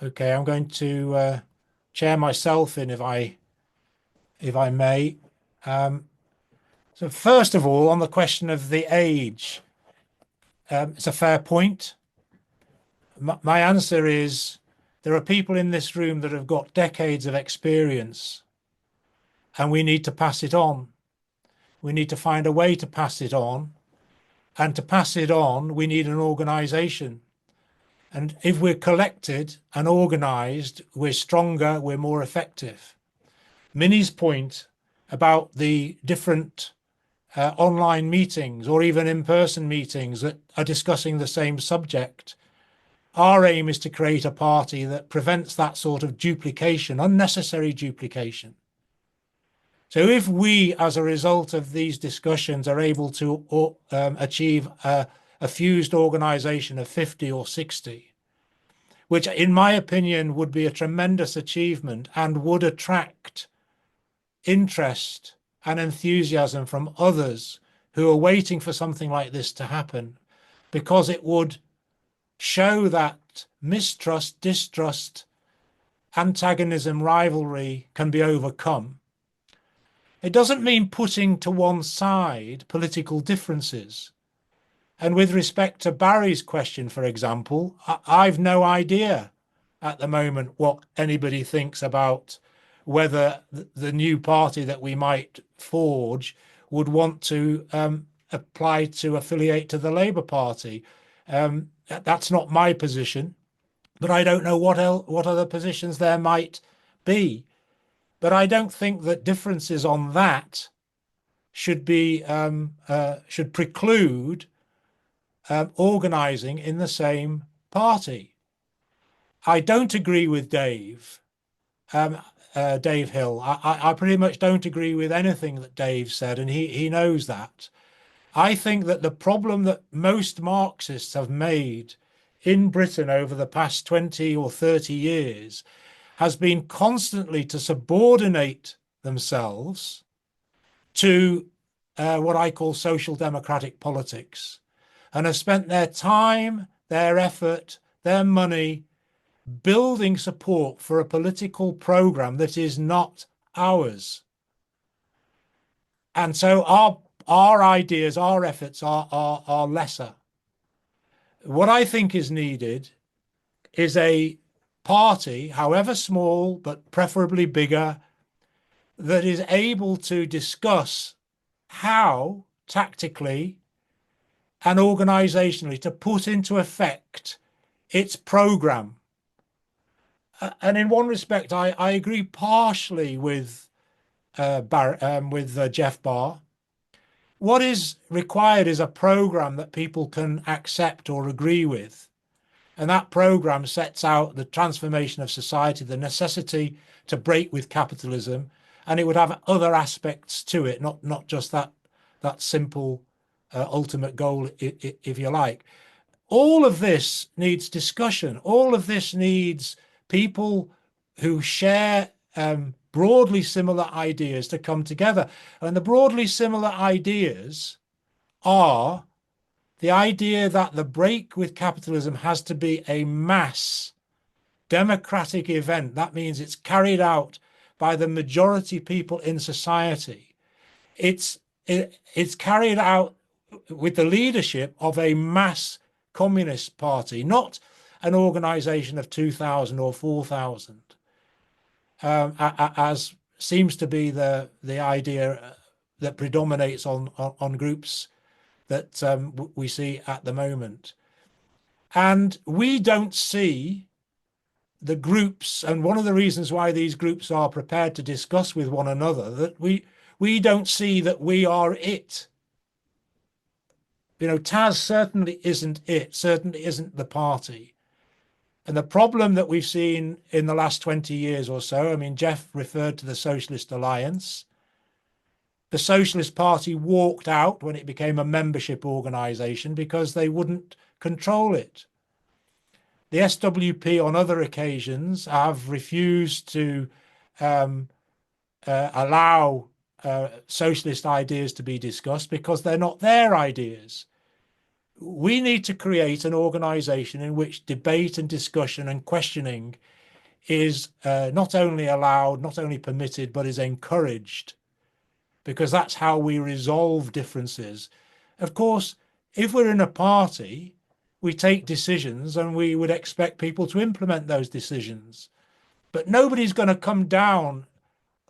Okay, I'm going to chair myself in, if I may. So first of all, on the question of the age, it's a fair point. My answer is there are people in this room that have got decades of experience, and we need to pass it on. We need to find a way to pass it on. And to pass it on, we need an organization. And if we're collected and organized, we're stronger, we're more effective. Minnie's point about the different online meetings or even in-person meetings that are discussing the same subject, our aim is to create a party that prevents that sort of duplication, unnecessary duplication. So if we, as a result of these discussions, are able to achieve a fused organization of 50 or 60, which in my opinion would be a tremendous achievement and would attract interest and enthusiasm from others who are waiting for something like this to happen, because it would show that mistrust, distrust, antagonism, rivalry can be overcome. It doesn't mean putting to one side political differences. And with respect to Barry's question, for example, I've no idea at the moment what anybody thinks about whether the new party that we might forge would want to apply to affiliate to the Labour Party. That's not my position, but I don't know what other positions there might be. But I don't think that differences on that should be should preclude organising in the same party. I don't agree with Dave Hill. I pretty much don't agree with anything that Dave said, and he knows that. I think that the problem that most Marxists have made in Britain over the past 20 or 30 years has been constantly to subordinate themselves to what I call social democratic politics, and have spent their time, their effort, their money building support for a political program that is not ours. And so our ideas, our efforts are lesser. What I think is needed is a party, however small, but preferably bigger, that is able to discuss how tactically and organizationally to put into effect its program. And in one respect, I agree partially with Jeff Barr. What is required is a program that people can accept or agree with. And that program sets out the transformation of society, the necessity to break with capitalism, and it would have other aspects to it, not just that simple ultimate goal, if you like. All of this needs discussion. All of this needs people who share broadly similar ideas to come together. And the broadly similar ideas are the idea that the break with capitalism has to be a mass democratic event. That means it's carried out by the majority people in society. It's carried out with the leadership of a mass communist party, not an organization of 2,000 or 4,000, as seems to be the idea that predominates on groups that we see at the moment. And we don't see the groups, and one of the reasons why these groups are prepared to discuss with one another, that we don't see that we are it. You know, Taz certainly isn't it, certainly isn't the party. And the problem that we've seen in the last 20 years or so, I mean, Jeff referred to the Socialist Alliance. The Socialist Party walked out when it became a membership organization because they wouldn't control it. The SWP on other occasions have refused to allow socialist ideas to be discussed because they're not their ideas. we need to create an organization in which debate and discussion and questioning is not only allowed, not only permitted, but is encouraged, because that's how we resolve differences. Of course, if we're in a party, we take decisions and we would expect people to implement those decisions. But nobody's going to come down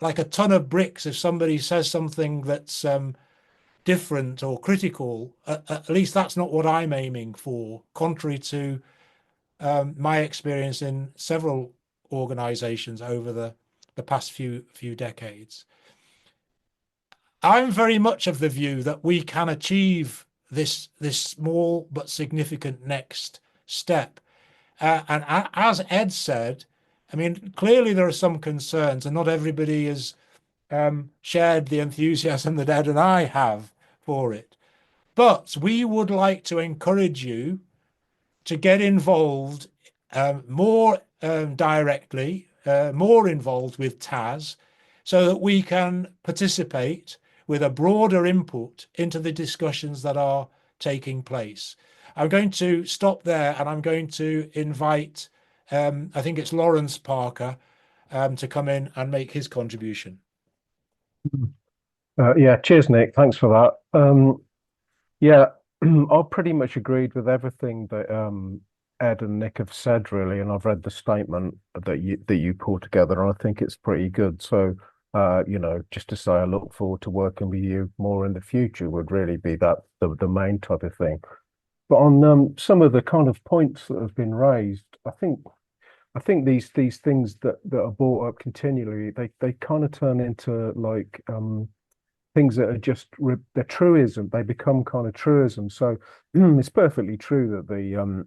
like a ton of bricks if somebody says something that's different or critical. At least that's not what I'm aiming for, contrary to my experience in several organizations over the past few decades. I'm very much of the view that we can achieve this small but significant next step. And as Ed said, I mean, clearly there are some concerns, and not everybody has shared the enthusiasm that Ed and I have for it. But we would like to encourage you to get involved more directly, more involved with TAS, so that we can participate with a broader input into the discussions that are taking place. I'm going to stop there, and I'm going to invite, I think it's Lawrence Parker, to come in and make his contribution. Yeah, cheers, Nick. Thanks for that. Yeah, I pretty much agreed with everything that Ed and Nick have said, really, and I've read the statement that you pulled together, and I think it's pretty good. So, you know, just to say I look forward to working with you more in the future would really be that the main type of thing. But on some of the kind of points that have been raised, I think these things that are brought up continually, they kind of turn into like things that are just they're truism. They become kind of truism. So it's perfectly true that the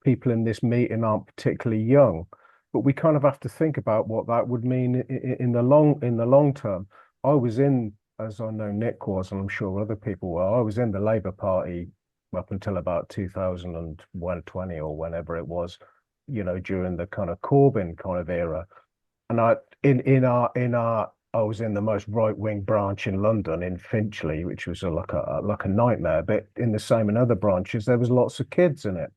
people in this meeting aren't particularly young, but we kind of have to think about what that would mean in the long term. I was in, as I know Nick was, and I'm sure other people were, I was in the Labour Party up until about 2020 or whenever it was, you know, during the kind of Corbyn kind of era. And I was in the most right-wing branch in London, in Finchley, which was like a nightmare. But in the same and other branches, there was lots of kids in it,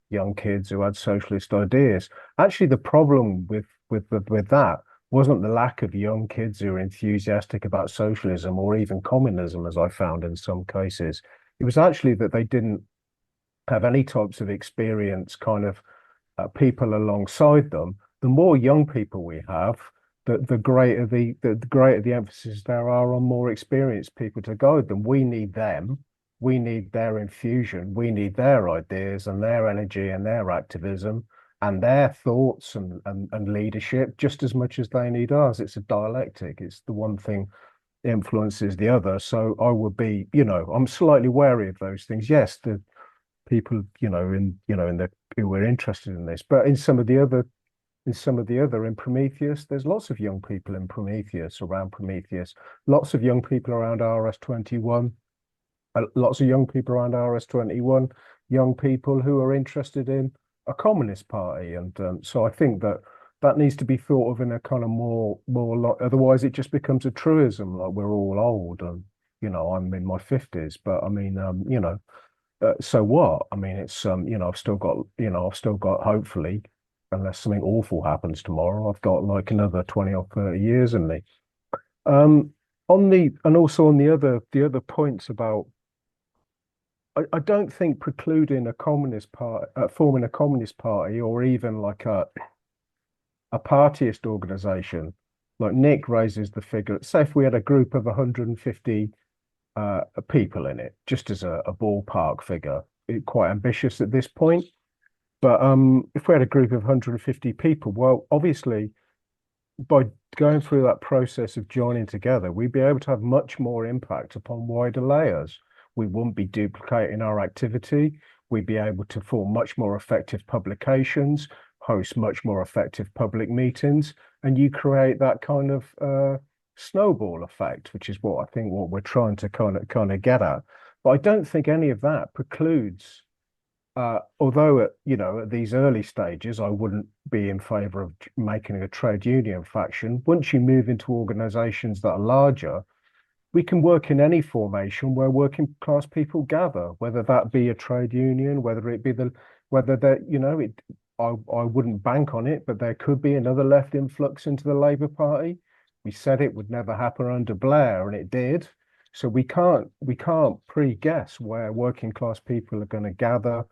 young kids who had socialist ideas. Actually, the problem with that wasn't the lack of young kids who were enthusiastic about socialism or even communism, as I found in some cases. It was actually that they didn't have any types of experience, kind of people alongside them. The more young people we have, the greater the emphasis there are on more experienced people to guide them. We need them. We need their infusion. We need their ideas and their energy and their activism and their thoughts and leadership just as much as they need ours. It's a dialectic. It's the one thing influences the other. So I would be, you know, I'm slightly wary of those things. Yes, the people, in the who were interested in this, but in some of the other, in Prometheus, there's lots of young people in Prometheus, around Prometheus, lots of young people around RS21, lots of young people around RS21, young people who are interested in a communist party. And so I think that needs to be thought of in a kind of more otherwise it just becomes a truism, like we're all old and, I'm in my 50s, but I mean, so what? I mean, it's, I've still got, hopefully, unless something awful happens tomorrow, I've got like another 20 or 30 years in me. And also on the other points about, I don't think precluding a communist party, forming a communist party, or even like a partyist organization, like Nick raises the figure, say if we had a group of 150 people in it, just as a ballpark figure, quite ambitious at this point. But if we had a group of 150 people, well, obviously, by going through that process of joining together, we'd be able to have much more impact upon wider layers. We wouldn't be duplicating our activity. We'd be able to form much more effective publications, host much more effective public meetings, and you create that kind of snowball effect, which is what we're trying to kind of get at. But I don't think any of that precludes. Although at these early stages, I wouldn't be in favor of making a trade union faction. Once you move into organizations that are larger, we can work in any formation where working class people gather, whether that be a trade union, whether it be whether that, you know, I wouldn't bank on it, but there could be another left influx into the Labour Party. We said it would never happen under Blair, and it did. So we can't pre-guess where working class people are going to gather.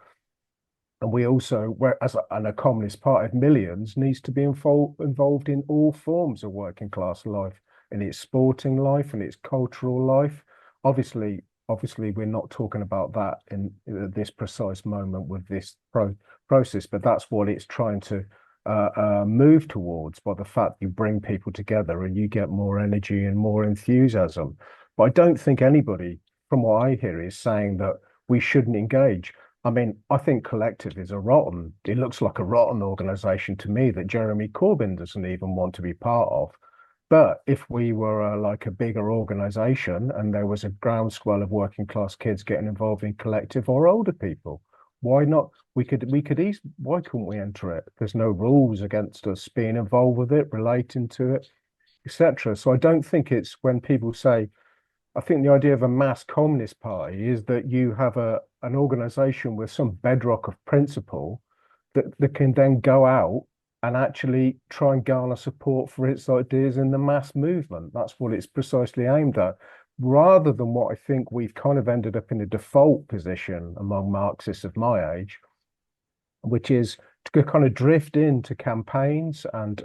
And we also, whereas a communist party of millions, needs to be involved in all forms of working class life, in its sporting life and its cultural life. Obviously, we're not talking about that in this precise moment with this process, but that's what it's trying to move towards by the fact you bring people together and you get more energy and more enthusiasm. But I don't think anybody, from what I hear, is saying that we shouldn't engage. I mean, I think Collective is it looks like a rotten organization to me that Jeremy Corbyn doesn't even want to be part of. But if we were like a bigger organization and there was a groundswell of working class kids getting involved in Collective or older people, why not? Why couldn't we enter it? There's no rules against us being involved with it, relating to it, etc. So I don't think it's when people say, I think the idea of a mass communist party is that you have an organization with some bedrock of principle that can then go out and actually try and garner support for its ideas in the mass movement. That's what it's precisely aimed at, rather than what I think we've kind of ended up in a default position among Marxists of my age, which is to kind of drift into campaigns and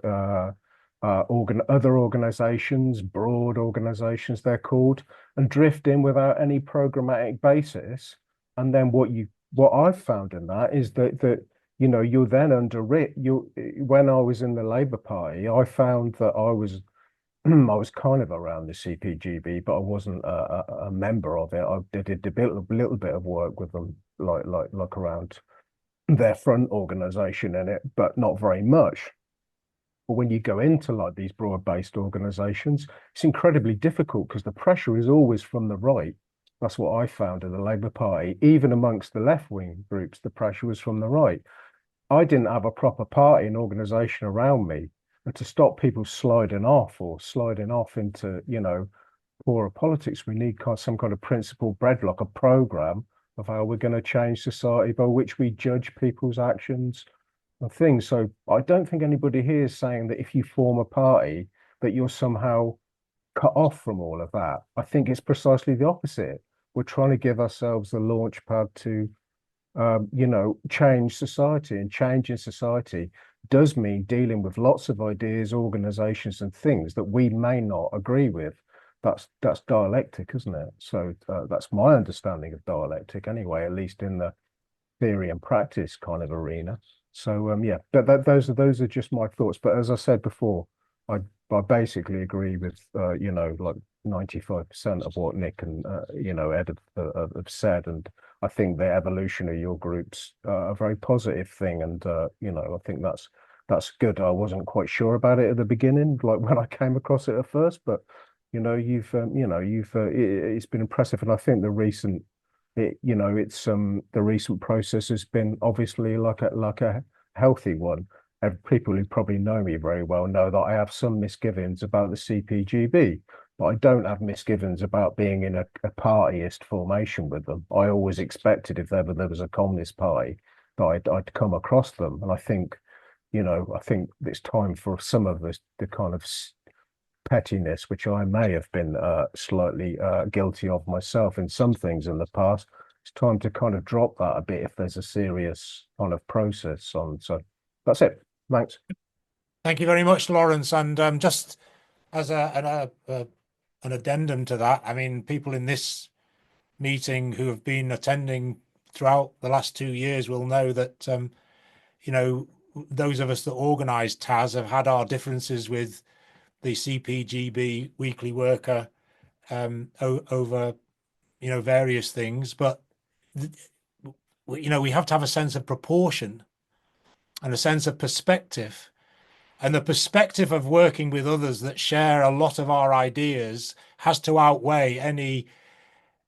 other organizations, broad organizations they're called, and drift in without any programmatic basis. And then what I've found in that is that you know, you're then when I was in the Labour Party, I found that I was kind of around the CPGB, but I wasn't a member of it. I did a little bit of work with them, like around their front organization in it, but not very much. But when you go into like these broad-based organizations, it's incredibly difficult because the pressure is always from the right. That's what I found in the Labour Party. Even amongst the left-wing groups, the pressure was from the right. I didn't have a proper party and organization around me. And to stop people sliding off into, you know, poorer politics, we need some kind of principled breadlock, a program of how we're going to change society by which we judge people's actions and things. So I don't think anybody here is saying that if you form a party that you're somehow cut off from all of that. I think it's precisely the opposite. We're trying to give ourselves the launch pad to, you know, change society, and changing society does mean dealing with lots of ideas, organizations and things that we may not agree with. That's dialectic, isn't it? So that's my understanding of dialectic anyway, at least in the theory and practice kind of arena. So yeah, but those are just my thoughts. But as I said before, I basically agree with you know, like 95% of what Nick and you know, Ed have said, and I think the evolution of your groups a very positive thing, and you know, I think that's good. I wasn't quite sure about it at the beginning, like when I came across it at first, but you know, it's been impressive, and I think the recent process has been obviously like a healthy one. And people who probably know me very well know that I have some misgivings about the CPGB, but I don't have misgivings about being in a partyist formation with them. I always expected if ever there was a communist party that I'd come across them, and I think, you know, I think it's time for some of the kind of pettiness, which I may have been slightly guilty of myself in some things in the past. It's time to kind of drop that a bit if there's a serious kind of process on. So that's it. Thanks. Thank you very much, Lawrence. And just as an addendum to that, I mean, people in this meeting who have been attending throughout the last 2 years will know that, you know, those of us that organised TAS have had our differences with the CPGB Weekly Worker over, you know, various things. But, you know, we have to have a sense of proportion and a sense of perspective. And the perspective of working with others that share a lot of our ideas has to outweigh any,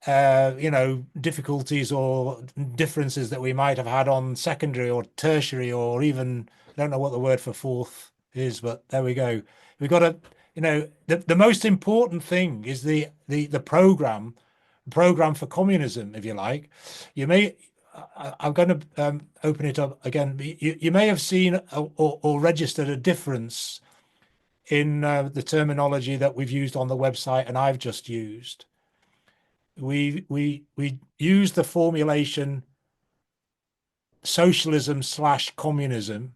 you know, difficulties or differences that we might have had on secondary or tertiary, or even, I don't know what the word for fourth is, but there we go. We've got to, the most important thing is the program for communism, if you like. I'm going to open it up again. You may have seen or registered a difference in the terminology that we've used on the website and I've just used. We use the formulation socialism/communism.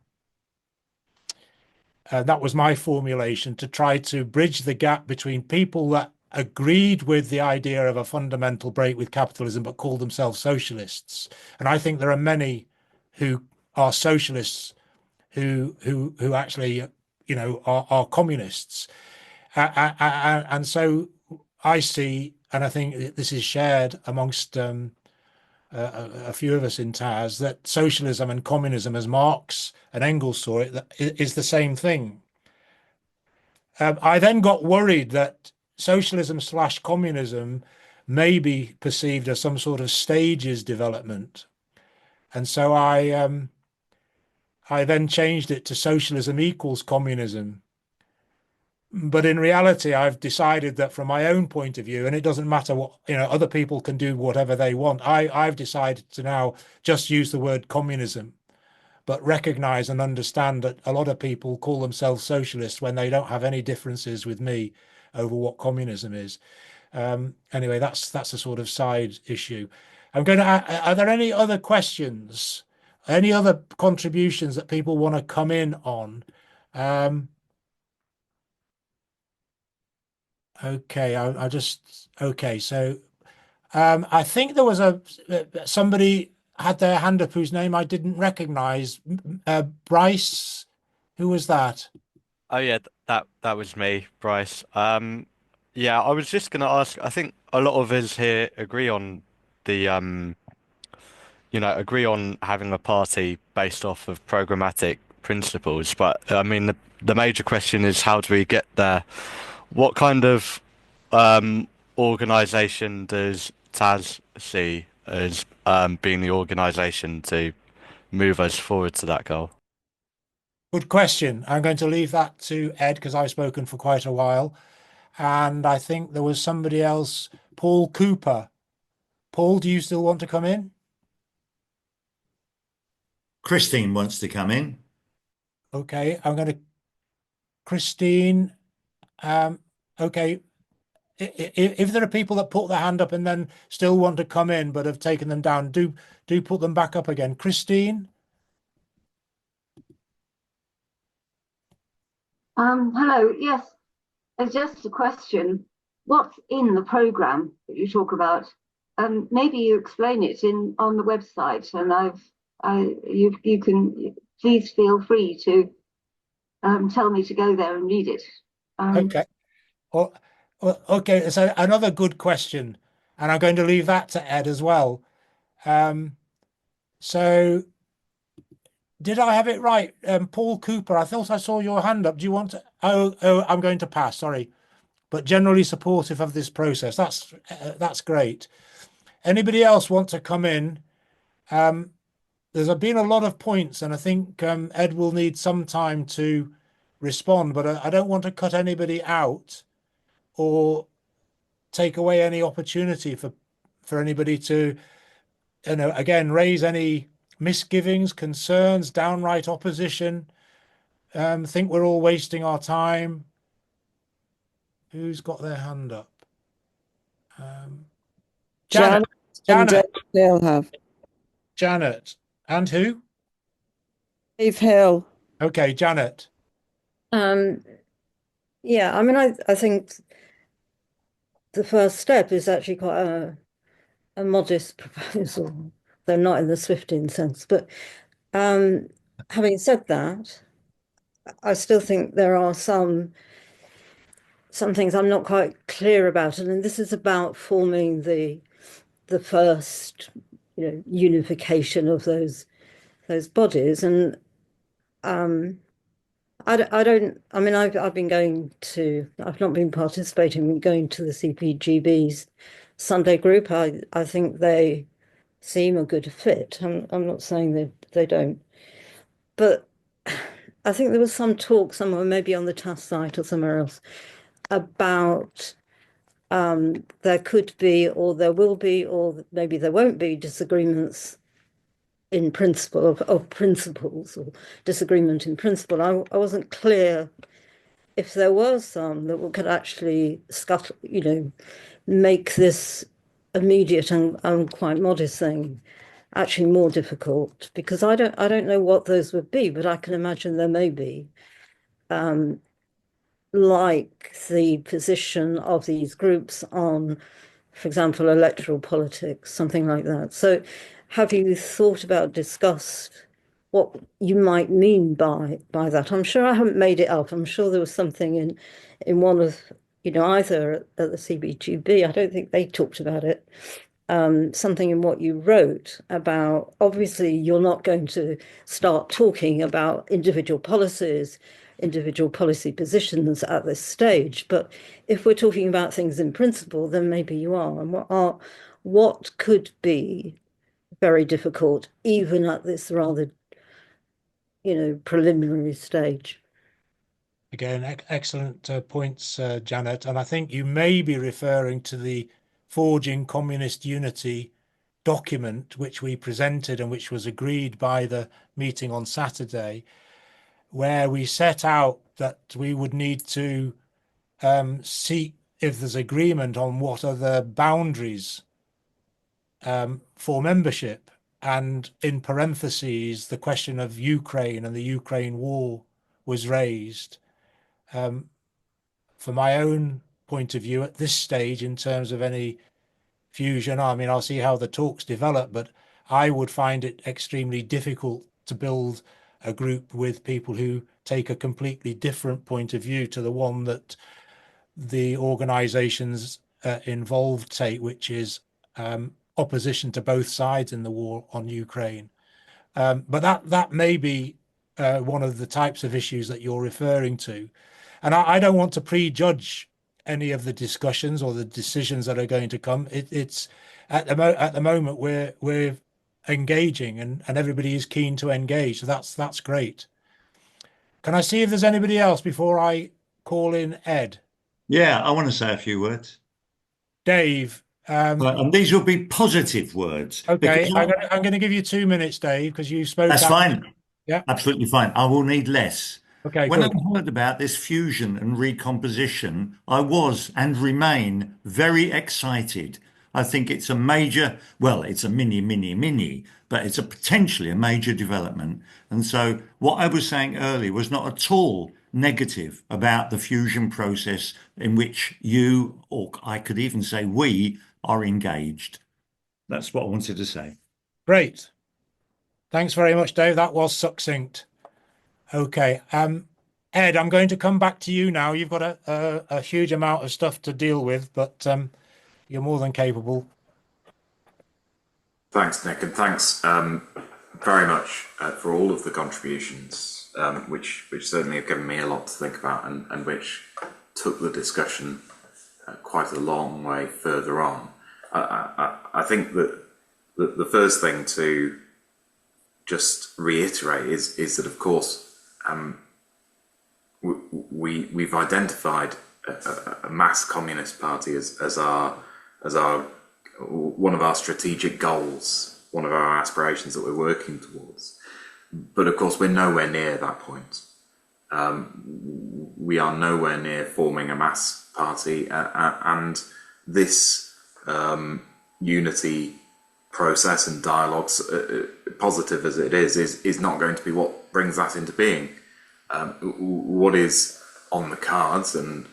That was my formulation to try to bridge the gap between people that agreed with the idea of a fundamental break with capitalism but called themselves socialists. And I think there are many who are socialists who actually, are communists. And so I see, and I think this is shared amongst a few of us in TAS, that socialism and communism, as Marx and Engels saw it, is the same thing. I then got worried that socialism/communism may be perceived as some sort of stages development. And so I then changed it to socialism equals communism. But in reality, I've decided that from my own point of view, and it doesn't matter what, other people can do whatever they want. I've decided to now just use the word communism, but recognize and understand that a lot of people call themselves socialists when they don't have any differences with me over what communism is. Anyway, that's a sort of side issue. Are there any other questions, any other contributions that people want to come in on? Okay, so I think there was somebody had their hand up whose name I didn't recognize. Bryce, who was that? Oh yeah, that was me, Bryce. Yeah, I was just gonna ask. I think a lot of us here agree on the agree on having a party based off of programmatic principles. But I mean, the major question is how do we get there? What kind of organization does TAS see as being the organization to move us forward to that goal? Good question. I'm going to leave that to Ed because I've spoken for quite a while. And I think there was somebody else, Paul Cooper. Paul, do you still want to come in? Christine wants to come in. Okay, I'm going to, Christine. Okay, if there are people that put their hand up and then still want to come in but have taken them down, do put them back up again. Christine? Hello, yes, it's just a question. What's in the program that you talk about? Maybe you explain it on the website, and you can please feel free to tell me to go there and read it. Okay. Well, okay, so another good question, and I'm going to leave that to Ed as well. So did I have it right? Paul Cooper, I thought I saw your hand up. Do you want to? Oh, I'm going to pass, sorry. But generally supportive of this process. That's great. Anybody else want to come in? There's been a lot of points, and I think Ed will need some time to respond, but I don't want to cut anybody out or take away any opportunity for anybody to, again, raise any misgivings, concerns, downright opposition, think we're all wasting our time. Who's got their hand up? Janet. And Hill have. Janet. And who? Dave Hill. Okay, Janet. Yeah, I mean, I think the first step is actually quite a modest proposal, though not in the Swiftian sense. But having said that, I still think there are some things I'm not quite clear about, and this is about forming the first, unification of those bodies. And I mean, I've been I've not been participating in going to the CPGB's Sunday group. I think they seem a good fit. I'm not saying that they don't, but I think there was some talk somewhere, maybe on the TAS site or somewhere else, about there could be, or there will be, or maybe there won't be disagreements in principle of principles, or disagreement in principle. I wasn't clear if there were some that could actually scuttle, make this immediate and quite modest thing actually more difficult, because I don't know what those would be, but I can imagine there may be, like the position of these groups on, for example, electoral politics, something like that. So have you thought about, discussed what you might mean by that? I'm sure I haven't made it up. I'm sure there was something in one of, either at the CPGB, I don't think they talked about it, something in what you wrote about, obviously you're not going to start talking about individual policies, individual policy positions at this stage, but if we're talking about things in principle, then maybe you are. And what could be very difficult, even at this rather, preliminary stage? Again, excellent points, Janet. And I think you may be referring to the Forging Communist Unity document, which we presented and which was agreed by the meeting on Saturday, where we set out that we would need to see if there's agreement on what are the boundaries for membership. And in parentheses, the question of Ukraine and the Ukraine war was raised. For my own point of view, at this stage, in terms of any fusion, I mean, I'll see how the talks develop, but I would find it extremely difficult to build a group with people who take a completely different point of view to the one that the organizations involved take, which is opposition to both sides in the war on Ukraine. But that may be one of the types of issues that you're referring to. And I don't want to prejudge any of the discussions or the decisions that are going to come. It's at the moment we're engaging and everybody is keen to engage. So that's great. Can I see if there's anybody else before I call in Ed? Yeah, I want to say a few words. Dave. And these will be positive words. Okay, I'm going to give you 2 minutes, Dave, because you spoke. That's fine. Yeah, absolutely fine. I will need less. Okay, when good. I heard about this fusion and recomposition, I was and remain very excited. I think it's a major, well, it's a mini, but it's potentially a major development. And so what I was saying earlier was not at all negative about the fusion process in which you, or I could even say we, are engaged. That's what I wanted to say. Great. Thanks very much, Dave. That was succinct. Okay. Ed, I'm going to come back to you now. You've got a huge amount of stuff to deal with, but you're more than capable. Thanks, Nick, and thanks very much for all of the contributions, which certainly have given me a lot to think about and which took the discussion quite a long way further on. I think that the first thing to just reiterate is that, of course, we've identified a mass communist party as our one of our strategic goals, one of our aspirations that we're working towards. But of course, we're nowhere near that point. We are nowhere near forming a mass party, and this unity process and dialogues, positive as it is not going to be what brings that into being. What is on the cards and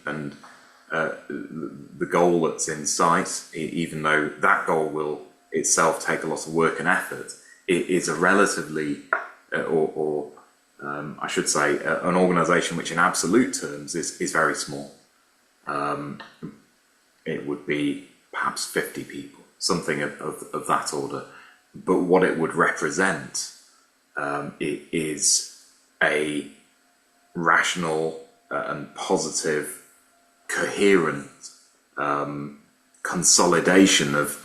the goal that's in sight, even though that goal will itself take a lot of work and effort, it is a relatively, I should say, an organisation which in absolute terms is very small. It would be perhaps 50 people, something of that order. But what it would represent it is a rational and positive, coherent consolidation of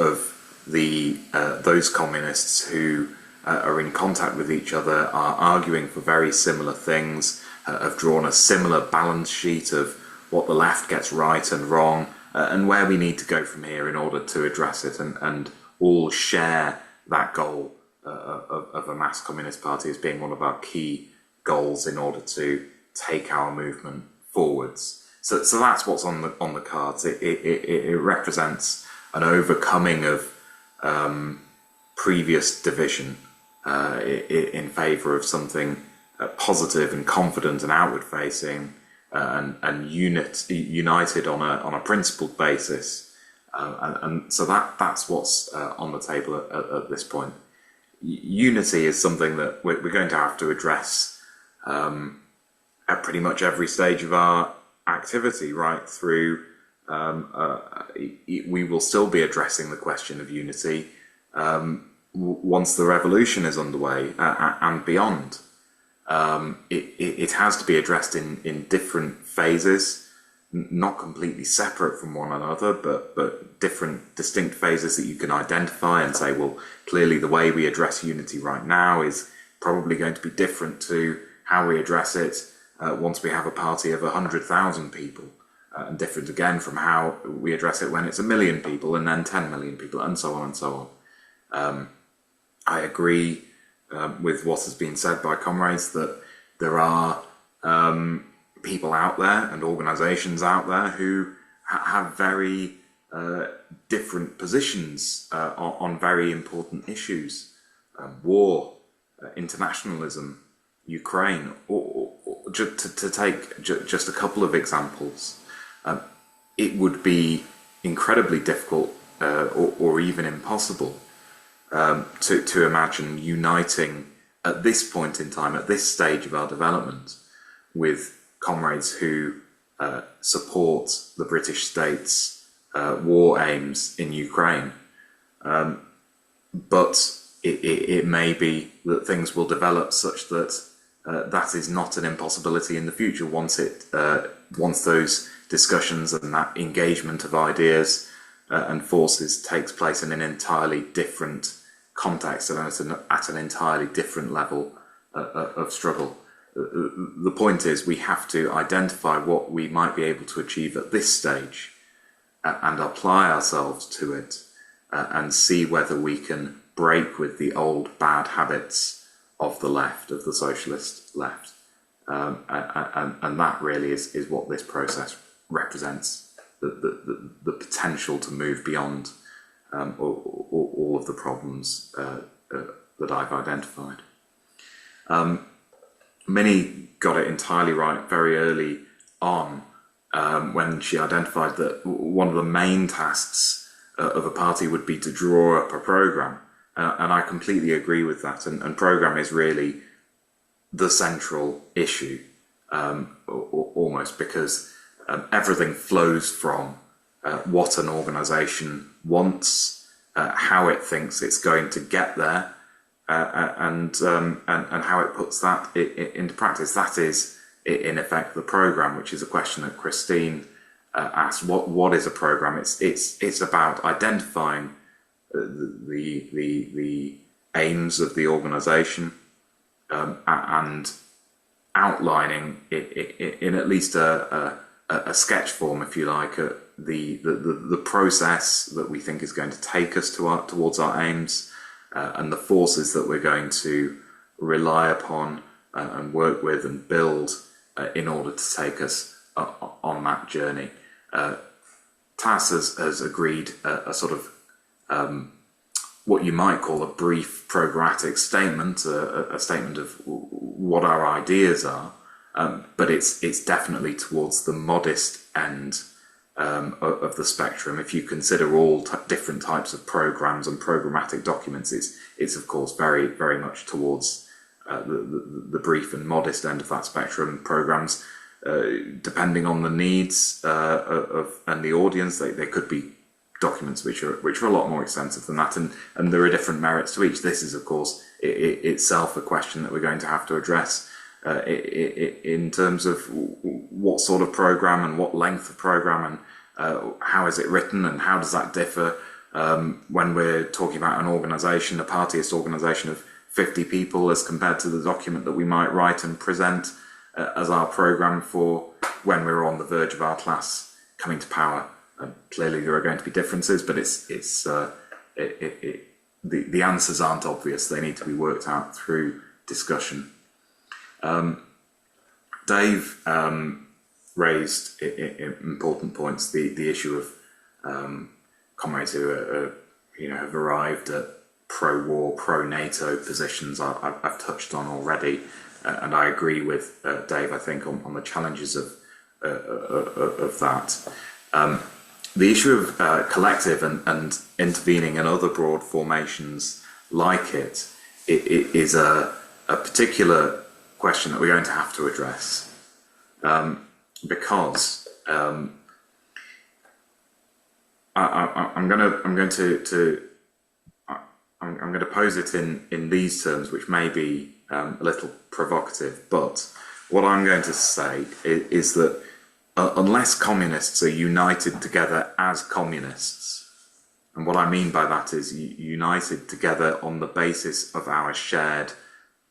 the those communists who are in contact with each other, are arguing for very similar things, have drawn a similar balance sheet of what the left gets right and wrong, and where we need to go from here in order to address it, and all share that goal of a mass communist party as being one of our key goals in order to take our movement forwards. So that's what's on the cards. It represents an overcoming of previous division in favour of something positive and confident and outward facing, and united on a principled basis, and so that's what's on the table at this point. Unity is something that we're going to have to address at pretty much every stage of our activity, right through. We will still be addressing the question of unity once the revolution is underway and beyond. It has to be addressed in different phases, not completely separate from one another, but different distinct phases that you can identify and say, well, clearly the way we address unity right now is probably going to be different to how we address it once we have a party of 100,000 people, and different again from how we address it when it's 1 million people and then 10 million people, and so on and so on. I agree with what has been said by comrades that there are people out there and organizations out there who have very different positions on very important issues. War, internationalism, Ukraine, or to take just a couple of examples. It would be incredibly difficult or even impossible to imagine uniting at this point in time, at this stage of our development, with comrades who support the British state's war aims in Ukraine. But it may be that things will develop such that that is not an impossibility in the future once those discussions and that engagement of ideas and forces takes place in an entirely different context and at an entirely different level of struggle. The point is, we have to identify what we might be able to achieve at this stage and apply ourselves to it and see whether we can break with the old bad habits of the left, of the socialist left. And that really is what this process represents, the potential to move beyond all of the problems that I've identified. Minnie got it entirely right very early on when she identified that one of the main tasks of a party would be to draw up a programme. And I completely agree with that. And programme is really the central issue, almost, because everything flows from what an organisation wants, how it thinks it's going to get there, and how it puts that into practice. That is, in effect, the programme, which is a question that Christine asked. What is a programme? It's about identifying the aims of the organisation and outlining it in at least a sketch form, if you like, the process that we think is going to take us towards our aims, and the forces that we're going to rely upon and work with and build in order to take us on that journey. Tass has agreed a sort of what you might call a brief programmatic statement, a statement of what our ideas are, but it's definitely towards the modest end of the spectrum. If you consider all different types of programs and programmatic documents, it's of course very, very much towards the brief and modest end of that spectrum. Programs, depending on the needs and the audience, they could be documents which are a lot more extensive than that, and there are different merits to each. This is, of course, itself a question that we're going to have to address in terms of what sort of program and what length of program and how is it written and how does that differ when we're talking about an organisation, a partyist organisation of 50 people as compared to the document that we might write and present as our programme for when we're on the verge of our class coming to power. Clearly there are going to be differences, but the answers aren't obvious. They need to be worked out through discussion. Dave raised important points. The issue of comrades who have arrived at pro-war, pro-NATO positions. I've touched on already, and I agree with Dave. I think on the challenges of that. The issue of collective and intervening and other broad formations like it is a particular question that we're going to have to address, because I'm going to pose it in these terms, which may be a little provocative, but what I'm going to say is that unless communists are united together as communists, and what I mean by that is united together on the basis of our shared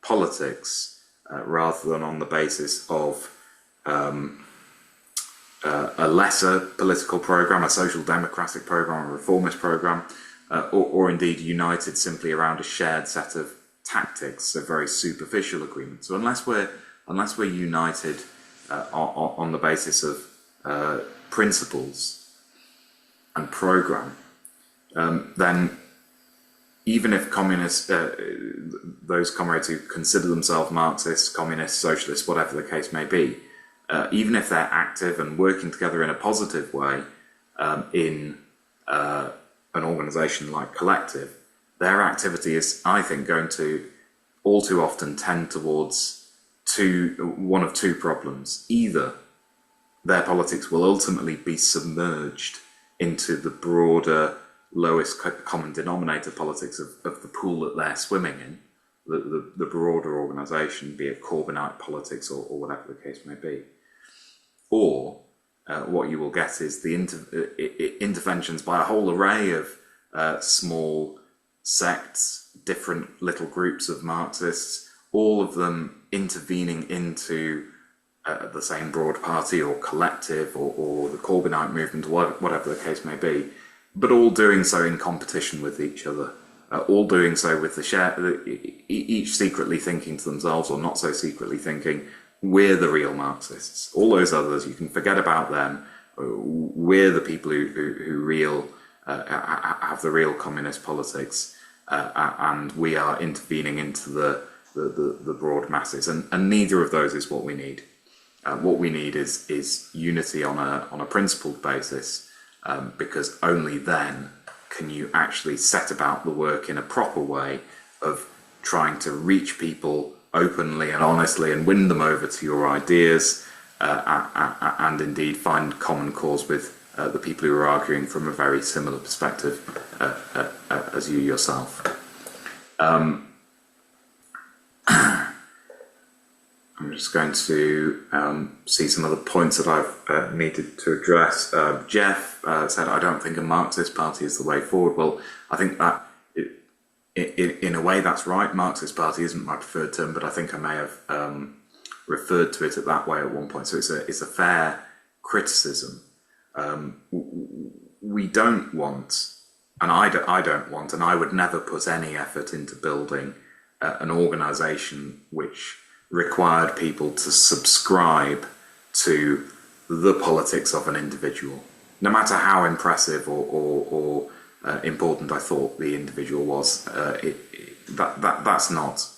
politics, rather than on the basis of a lesser political programme, a social democratic programme, a reformist programme, or indeed united simply around a shared set of tactics, so very superficial agreements. So unless we're united on the basis of principles and programme, then even if communists, those comrades who consider themselves Marxists, communists, socialists, whatever the case may be, even if they're active and working together in a positive way in an organisation like Collective, their activity is, I think, going to all too often tend towards one of two problems. Either their politics will ultimately be submerged into the broader, lowest common denominator politics of the pool that they're swimming in, the broader organisation, be it Corbynite politics or whatever the case may be. Or what you will get is the interventions by a whole array of small sects, different little groups of Marxists, all of them intervening into the same broad party or collective or the Corbynite movement, or whatever the case may be, but all doing so in competition with each other, all doing so with each secretly thinking to themselves, or not so secretly thinking, we're the real Marxists. All those others, you can forget about them. We're the people who have the real communist politics, and we are intervening into the broad masses. And neither of those is what we need. What we need is unity on a principled basis, because only then can you actually set about the work in a proper way of trying to reach people openly and honestly and win them over to your ideas, and indeed find common cause with the people who are arguing from a very similar perspective as you yourself. I'm just going to see some other points that I've needed to address. Jeff said, I don't think a Marxist party is the way forward. Well, I think that in a way that's right. Marxist party isn't my preferred term, but I think I may have referred to it that way at one point. So it's a fair criticism. We don't want, and I don't want, and I would never put any effort into building an organisation which required people to subscribe to the politics of an individual, no matter how impressive or important I thought the individual was. That's not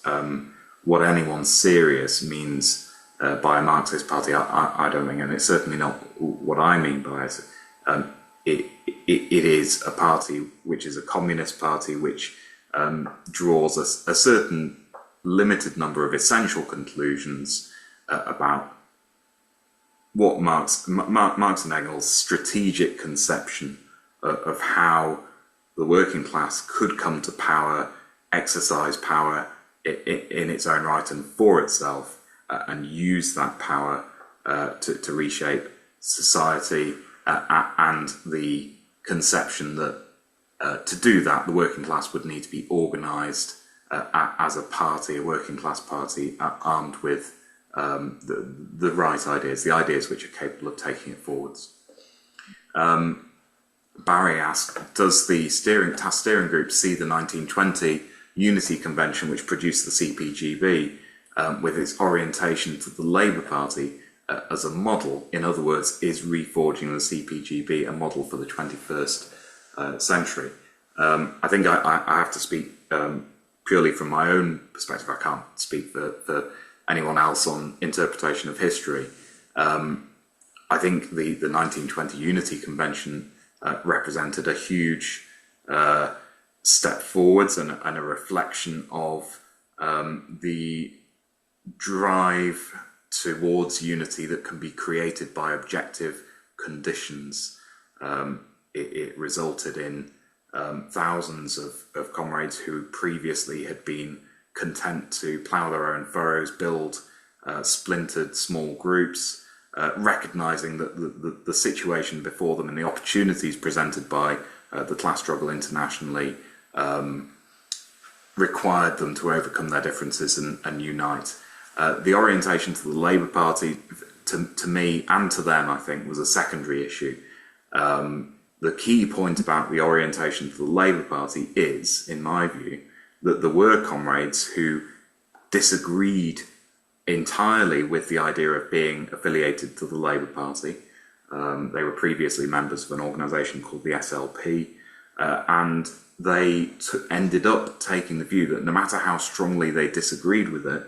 what anyone serious means by a Marxist party. I don't think, and it's certainly not what I mean by it. It is a party which is a communist party which draws a certain limited number of essential conclusions about what Marx and Engels' strategic conception of how the working class could come to power, exercise power in its own right and for itself, and use that power to reshape society, and the conception that to do that the working class would need to be organised as a party, a working class party, armed with the right ideas, the ideas which are capable of taking it forwards. Barry asked, does the task steering group see the 1920 Unity Convention, which produced the CPGB, with its orientation to the Labour Party as a model? In other words, is reforging the CPGB a model for the 21st century? I think I have to speak purely from my own perspective. I can't speak for anyone else on interpretation of history. I think the 1920 Unity Convention represented a huge step forwards and a reflection of the drive towards unity that can be created by objective conditions. It resulted in thousands of comrades who previously had been content to plough their own furrows, build splintered small groups, recognising that the situation before them and the opportunities presented by the class struggle internationally required them to overcome their differences and unite. The orientation to the Labour Party, to me and to them, I think, was a secondary issue. The key point about the orientation to the Labour Party is, in my view, that there were comrades who disagreed entirely with the idea of being affiliated to the Labour Party. They were previously members of an organisation called the SLP, and they ended up taking the view that no matter how strongly they disagreed with it,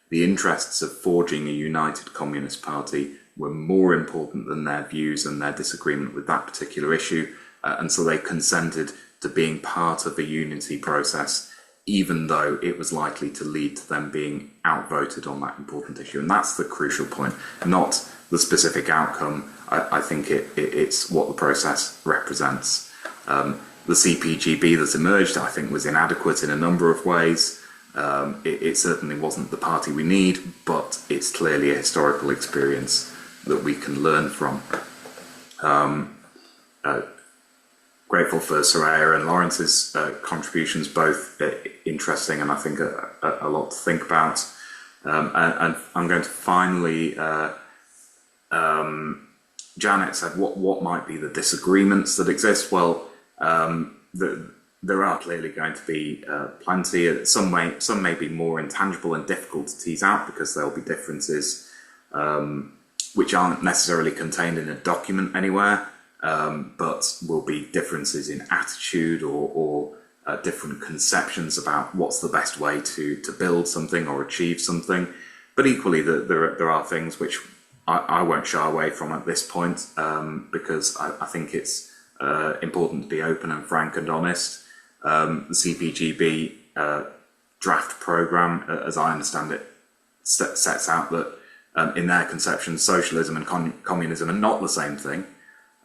the interests of forging a united Communist Party were more important than their views and their disagreement with that particular issue, and so they consented to being part of the unity process, even though it was likely to lead to them being outvoted on that important issue. And that's the crucial point, not the specific outcome. I think it's what the process represents. The CPGB that emerged, I think, was inadequate in a number of ways. It certainly wasn't the party we need, but it's clearly a historical experience that we can learn from. Grateful for Soraya and Lawrence's contributions, both interesting and I think a lot to think about. And I'm going to finally, Janet said, what might be the disagreements that exist? Well, there are clearly going to be plenty. Some may be more intangible and difficult to tease out because there'll be differences which aren't necessarily contained in a document anywhere, but will be differences in attitude or different conceptions about what's the best way to build something or achieve something. But equally, there are things which I won't shy away from at this point, because I think it's important to be open and frank and honest. The CPGB draft programme, as I understand it, sets out that in their conception, socialism and communism are not the same thing,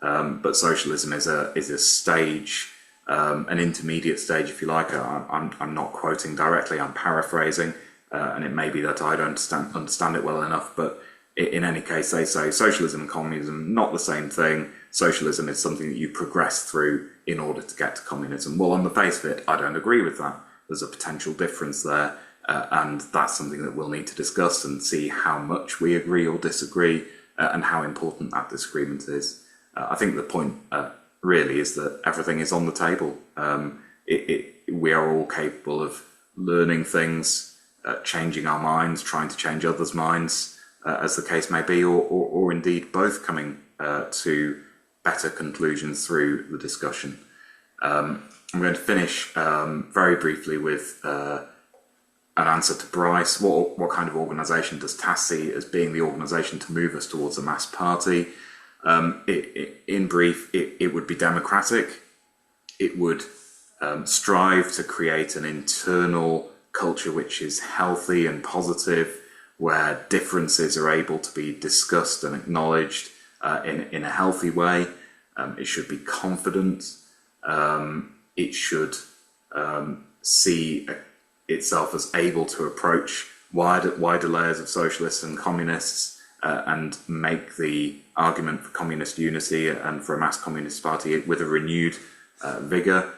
but socialism is a stage, an intermediate stage, if you like. I'm not quoting directly, I'm paraphrasing, and it may be that I don't understand it well enough, but in any case, they say socialism and communism, not the same thing. Socialism is something that you progress through in order to get to communism. Well, on the face of it, I don't agree with that. There's a potential difference there, and that's something that we'll need to discuss and see how much we agree or disagree, and how important that disagreement is. I think the point really is that everything is on the table. We are all capable of learning things, changing our minds, trying to change others' minds, as the case may be, or indeed both coming to better conclusions through the discussion. I'm going to finish very briefly with an answer to Bryce. What kind of organisation does TAS see as being the organisation to move us towards a mass party? In brief, it would be democratic. It would strive to create an internal culture which is healthy and positive, where differences are able to be discussed and acknowledged in a healthy way. It should be confident. It should see itself as able to approach wider layers of socialists and communists, and make the argument for communist unity and for a mass communist party with a renewed vigour,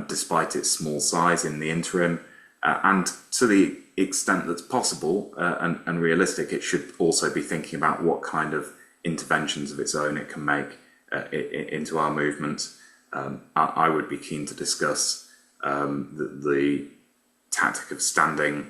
despite its small size in the interim. And to the extent that's possible and realistic, it should also be thinking about what kind of interventions of its own it can make into our movement. I would be keen to discuss the tactic of standing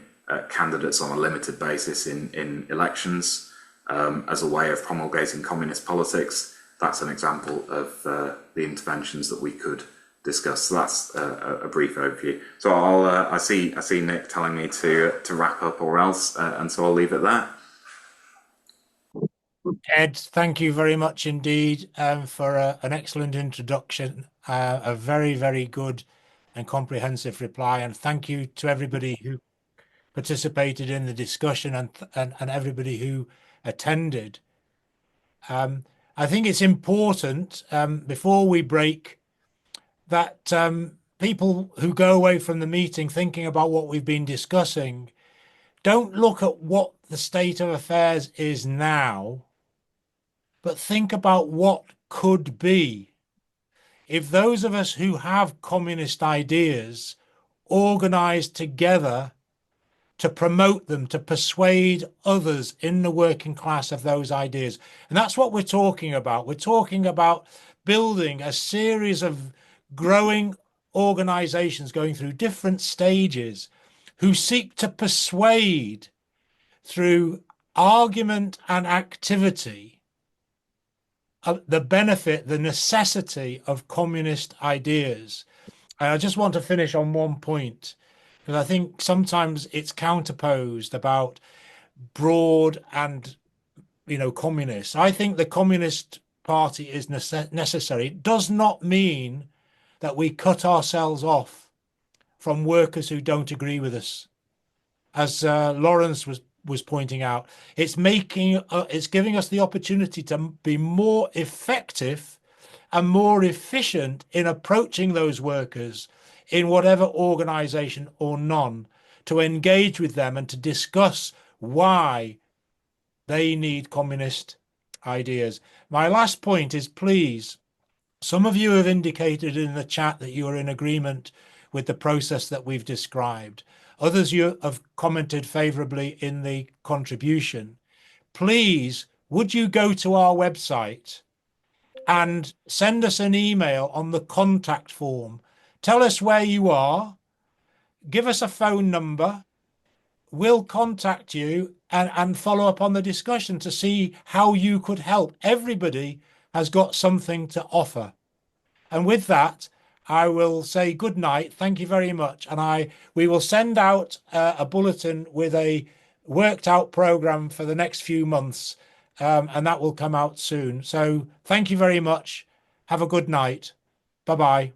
candidates on a limited basis in elections as a way of promulgating communist politics. That's an example of the interventions that we could discuss. So that's a brief overview. So I see Nick telling me to wrap up or else, and so I'll leave it there. Ed, thank you very much indeed for an excellent introduction, a very, very good and comprehensive reply, and thank you to everybody who participated in the discussion and everybody who attended. I think it's important before we break that people who go away from the meeting thinking about what we've been discussing don't look at what the state of affairs is now, but think about what could be if those of us who have communist ideas organized together to promote them, to persuade others in the working class of those ideas. And that's what we're talking about. We're talking about building a series of growing organizations going through different stages who seek to persuade through argument and activity the benefit, the necessity of communist ideas. And I just want to finish on one point, because I think sometimes it's counterposed about broad and, communist. I think the Communist Party is necessary. It does not mean that we cut ourselves off from workers who don't agree with us. As Lawrence was pointing out, it's giving us the opportunity to be more effective and more efficient in approaching those workers in whatever organization or none, to engage with them and to discuss why they need communist ideas. My last point is, please, some of you have indicated in the chat that you are in agreement with the process that we've described. Others you have commented favorably in the contribution. Please, would you go to our website and send us an email on the contact form? Tell us where you are, give us a phone number, we'll contact you and follow up on the discussion to see how you could help. Everybody has got something to offer. And with that, I will say good night. Thank you very much. And we will send out a bulletin with a worked out program for the next few months. And that will come out soon. So thank you very much. Have a good night. Bye-bye.